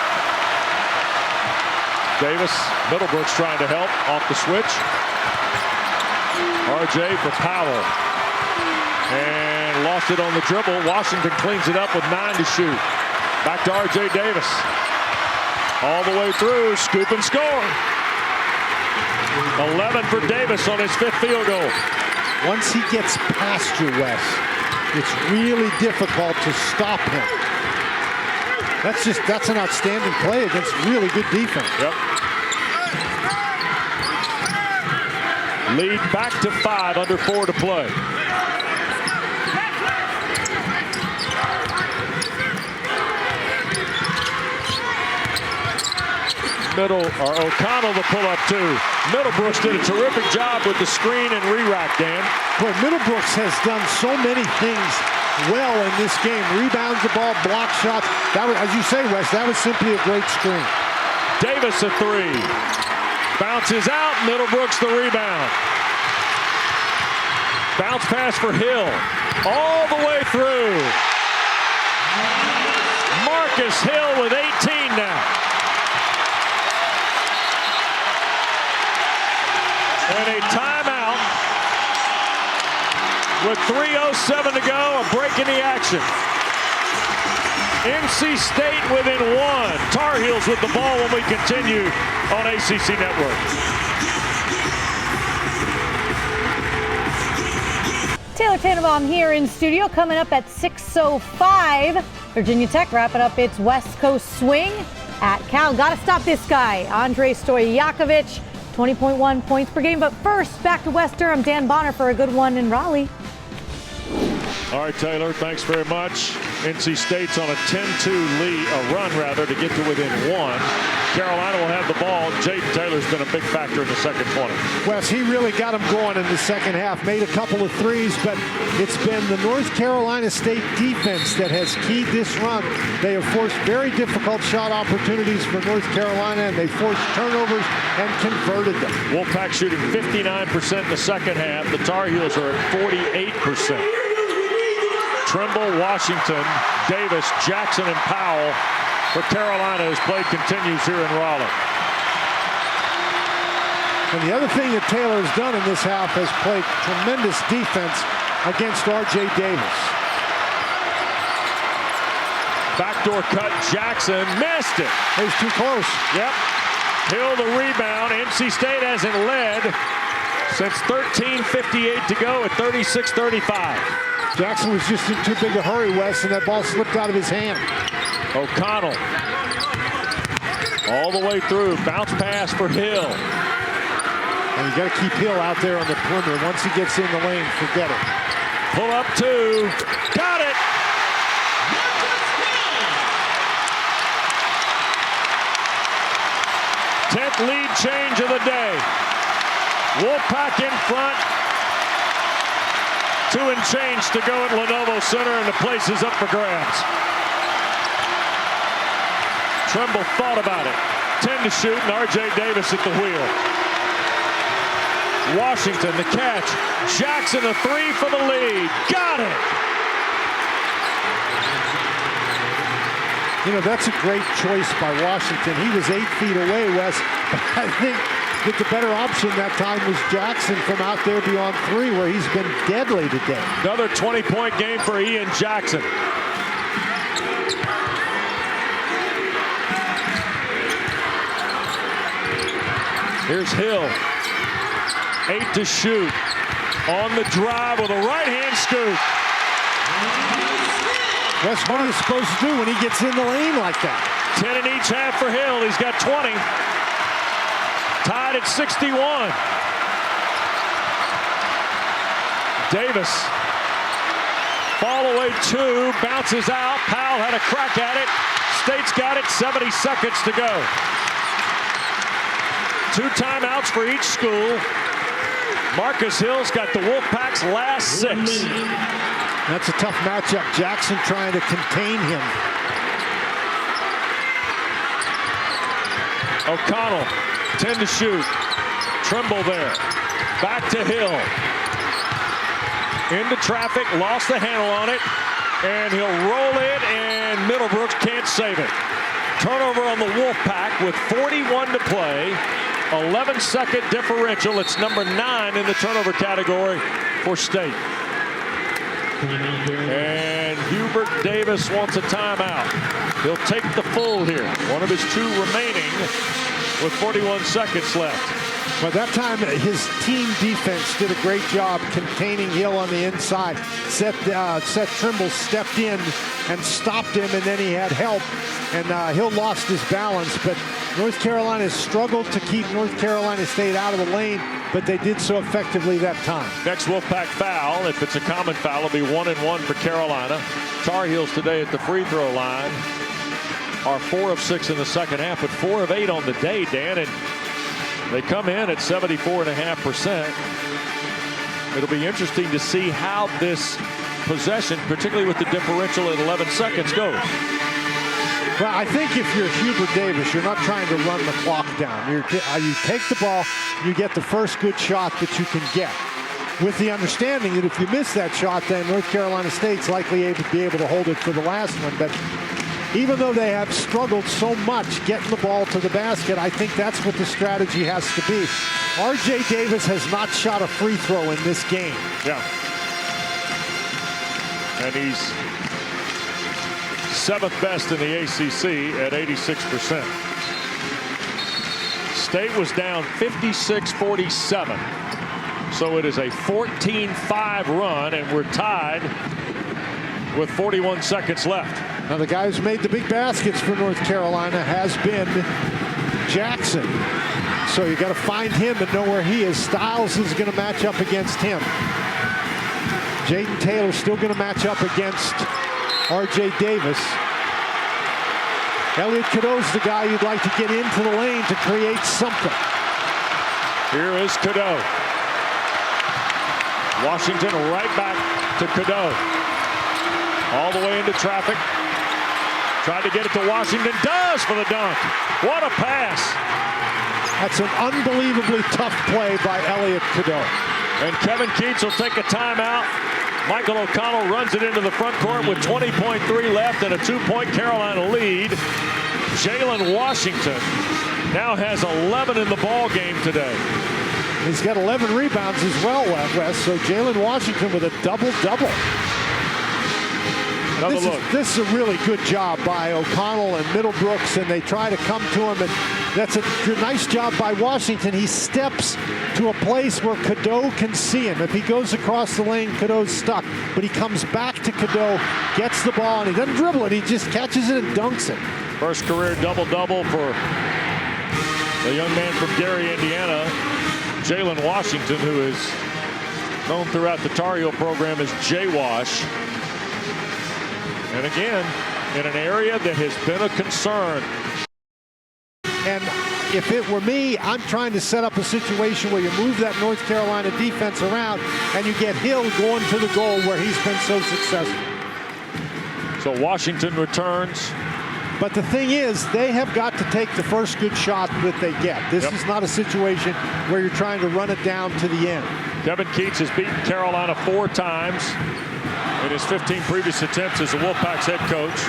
Davis, Middlebrooks trying to help off the switch. RJ for Powell. And lost it on the dribble. Washington cleans it up with 9 to shoot. Back to RJ Davis. All the way through, scoop and score. 11 for Davis on his 5th field goal. Once he gets past you, Wes, it's really difficult to stop him. That's an outstanding play against really good defense. Yep. Lead back to 5, under 4 to play. O'Connell the pull-up too. Middlebrooks did a terrific job with the screen and re-rack, Dan. Boy, Middlebrooks has done so many things well in this game. Rebounds the ball, block shots. That was, as you say, Wes, that was simply a great screen. Davis a 3. Bounces out, Middlebrooks the rebound. Bounce pass for Hill. All the way through. Marcus Hill with 18 now. And a timeout with 3:07 to go, a break in the action. NC State within 1. Tar Heels with the ball when we continue on ACC Network. Taylor Tannenbaum here in studio, coming up at 6:05. Virginia Tech wrapping up its West Coast swing at Cal. Got to stop this guy, Andrej Stojakovic. 20.1 points per game. But first, back to West Durham. Dan Bonner for a good one in Raleigh. All right, Taylor, thanks very much. NC State's on a 10-2 lead, a run rather, to get to within 1. Carolina will have the ball. Jaden Taylor's been a big factor in the second 20. Wes, he really got him going in the second half. Made a couple of threes, but it's been the North Carolina State defense that has keyed this run. They have forced very difficult shot opportunities for North Carolina, and they forced turnovers and converted them. Wolfpack shooting 59% in the second half. The Tar Heels are at 48%. Trimble, Washington, Davis, Jackson, and Powell for Carolina as play continues here in Raleigh. And the other thing that Taylor has done in this half has played tremendous defense against R.J. Davis. Backdoor cut, Jackson missed it. He's too close. Yep. Hill the rebound. NC State hasn't led since 13:58 to go at 36-35. Jackson was just in too big a hurry, Wes, and that ball slipped out of his hand. O'Connell all the way through. Bounce pass for Hill. And you got to keep Hill out there on the perimeter. Once he gets in the lane, forget it. Pull up two. Got it. Tenth lead change of the day. Wolfpack in front. 2 and change to go at Lenovo Center, and the place is up for grabs. Trimble thought about it. 10 to shoot, and R.J. Davis at the wheel. Washington, the catch. Jackson, a 3 for the lead. Got it! You know, that's a great choice by Washington. He was 8 feet away, Wes. But I think that the better option that time was Jackson from out there beyond 3, where he's been deadly today. Another 20-point game for Ian Jackson. Here's Hill. 8 to shoot. On the drive with a right-hand scoop. Wes, what are you supposed to do when he gets in the lane like that? 10 in each half for Hill. He's got 20. Tied at 61. Davis. Fall away 2. Bounces out. Powell had a crack at it. State's got it. 70 seconds to go. 2 timeouts for each school. Marcus Hill's got the Wolfpack's last 6. That's a tough matchup. Jackson trying to contain him. O'Connell, 10 to shoot. Trimble there. Back to Hill. Into traffic, lost the handle on it, and he'll roll it, and Middlebrooks can't save it. Turnover on the Wolfpack with 41 to play. 11-second differential. It's number 9 in the turnover category for State. And Hubert Davis wants a timeout. He'll take the full here. One of his 2 remaining with 41 seconds left. But that time, his team defense did a great job containing Hill on the inside. Seth Trimble stepped in and stopped him, and then he had help. And Hill lost his balance, but North Carolina struggled to keep North Carolina State out of the lane, but they did so effectively that time. Next Wolfpack foul, if it's a common foul, it'll be 1-1 for Carolina. Tar Heels today at the free throw line are 4 of 6 in the second half, but 4 of 8 on the day, Dan, and they come in at 74.5%. It'll be interesting to see how this possession, particularly with the differential at 11 seconds, goes. Well, I think if you're Hubert Davis, you're not trying to run the clock down. You take the ball, you get the first good shot that you can get, with the understanding that if you miss that shot, then North Carolina State's likely to be able to hold it for the last one. But even though they have struggled so much getting the ball to the basket, I think that's what the strategy has to be. R.J. Davis has not shot a free throw in this game. Yeah. And he's 7th best in the ACC at 86%. State was down 56-47. So it is a 14-5 run, and we're tied with 41 seconds left. Now the guy who's made the big baskets for North Carolina has been Jackson. So you got to find him and know where he is. Styles is going to match up against him. Jaden Taylor still going to match up against R.J. Davis. Elliot Cadeau's the guy you'd like to get into the lane to create something. Here is Cadeau. Washington right back to Cadeau. All the way into traffic. Tried to get it to Washington. Does for the dunk. What a pass. That's an unbelievably tough play by Elliot Cadeau. And Kevin Keatts will take a timeout. Michael O'Connell runs it into the front court with 20.3 left and a 2-point Carolina lead. Jalen Washington now has 11 in the ball game today. He's got 11 rebounds as well, Wes. So Jalen Washington with a double-double. Another look. This is a really good job by O'Connell and Middlebrooks, and they try to come to him, and that's a nice job by Washington. He steps to a place where Cadeau can see him. If he goes across the lane, Cadeau's stuck, but he comes back to Cadeau, gets the ball, and he doesn't dribble it. He just catches it and dunks it. First career double-double for the young man from Gary, Indiana, Jalen Washington, who is known throughout the Tar Heel program as J-Wash. And again, in an area that has been a concern. And if it were me, I'm trying to set up a situation where you move that North Carolina defense around and you get Hill going to the goal where he's been so successful. So Washington returns. But the thing is, they have got to take the first good shot that they get. This is not a situation where you're trying to run it down to the end. Kevin Keatts has beaten Carolina 4 times in his 15 previous attempts as the Wolfpack's head coach.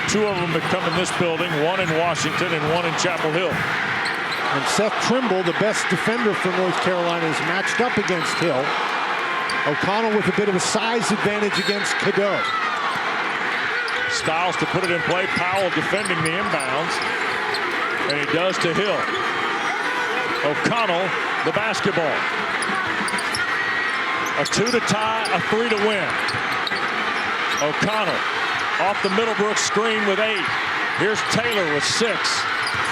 2 of them have come in this building, 1 in Washington and 1 in Chapel Hill. And Seth Trimble, the best defender for North Carolina, is matched up against Hill. O'Connell with a bit of a size advantage against Cadeau. Styles to put it in play. Powell defending the inbounds. And he does to Hill. O'Connell, the basketball. A 2 to tie, a 3 to win. O'Connell off the Middlebrooks screen with 8. Here's Taylor with 6.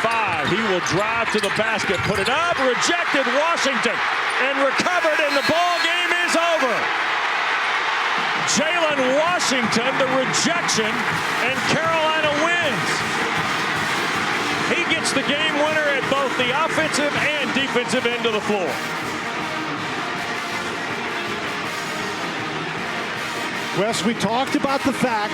5. He will drive to the basket, put it up, rejected Washington, and recovered, and the ball game is over. Jalen Washington, the rejection, and Carolina wins. He gets the game winner at both the offensive and defensive end of the floor. Wes, we talked about the fact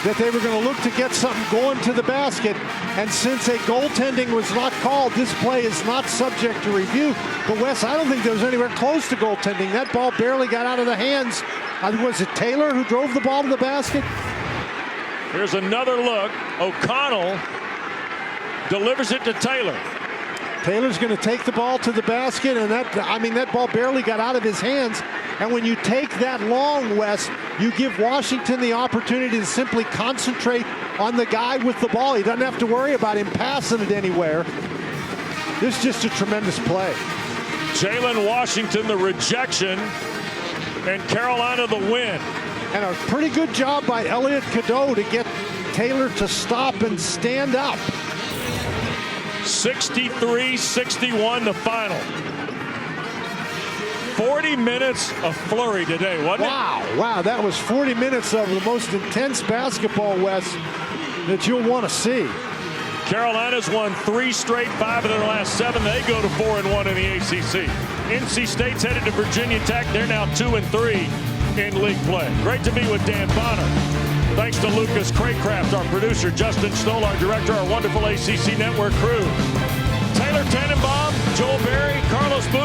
that they were going to look to get something going to the basket, and since a goaltending was not called, this play is not subject to review. But Wes, I don't think there was anywhere close to goaltending. That ball barely got out of the hands. Was it Taylor who drove the ball to the basket? Here's another look. O'Connell delivers it to Taylor. Taylor's going to take the ball to the basket, and that ball barely got out of his hands. And when you take that long, Wes, you give Washington the opportunity to simply concentrate on the guy with the ball. He doesn't have to worry about him passing it anywhere. This is just a tremendous play. Jalen Washington, the rejection, and Carolina the win. And a pretty good job by Elliot Cadeau to get Taylor to stop and stand up. 63-61 the final. 40 minutes of flurry today, wasn't it? Wow, that was 40 minutes of the most intense basketball, Wes, that you'll want to see. Carolina's won 3 straight, 5 of their last 7. They go to 4-1 in the ACC. NC State's headed to Virginia Tech. They're now 2-3 in league play. Great to be with Dan Bonner. Thanks to Lucas Craycraft, our producer, Justin Stoll, our director, our wonderful ACC Network crew. Taylor Tannenbaum, Joel Berry, Carlos Boozer.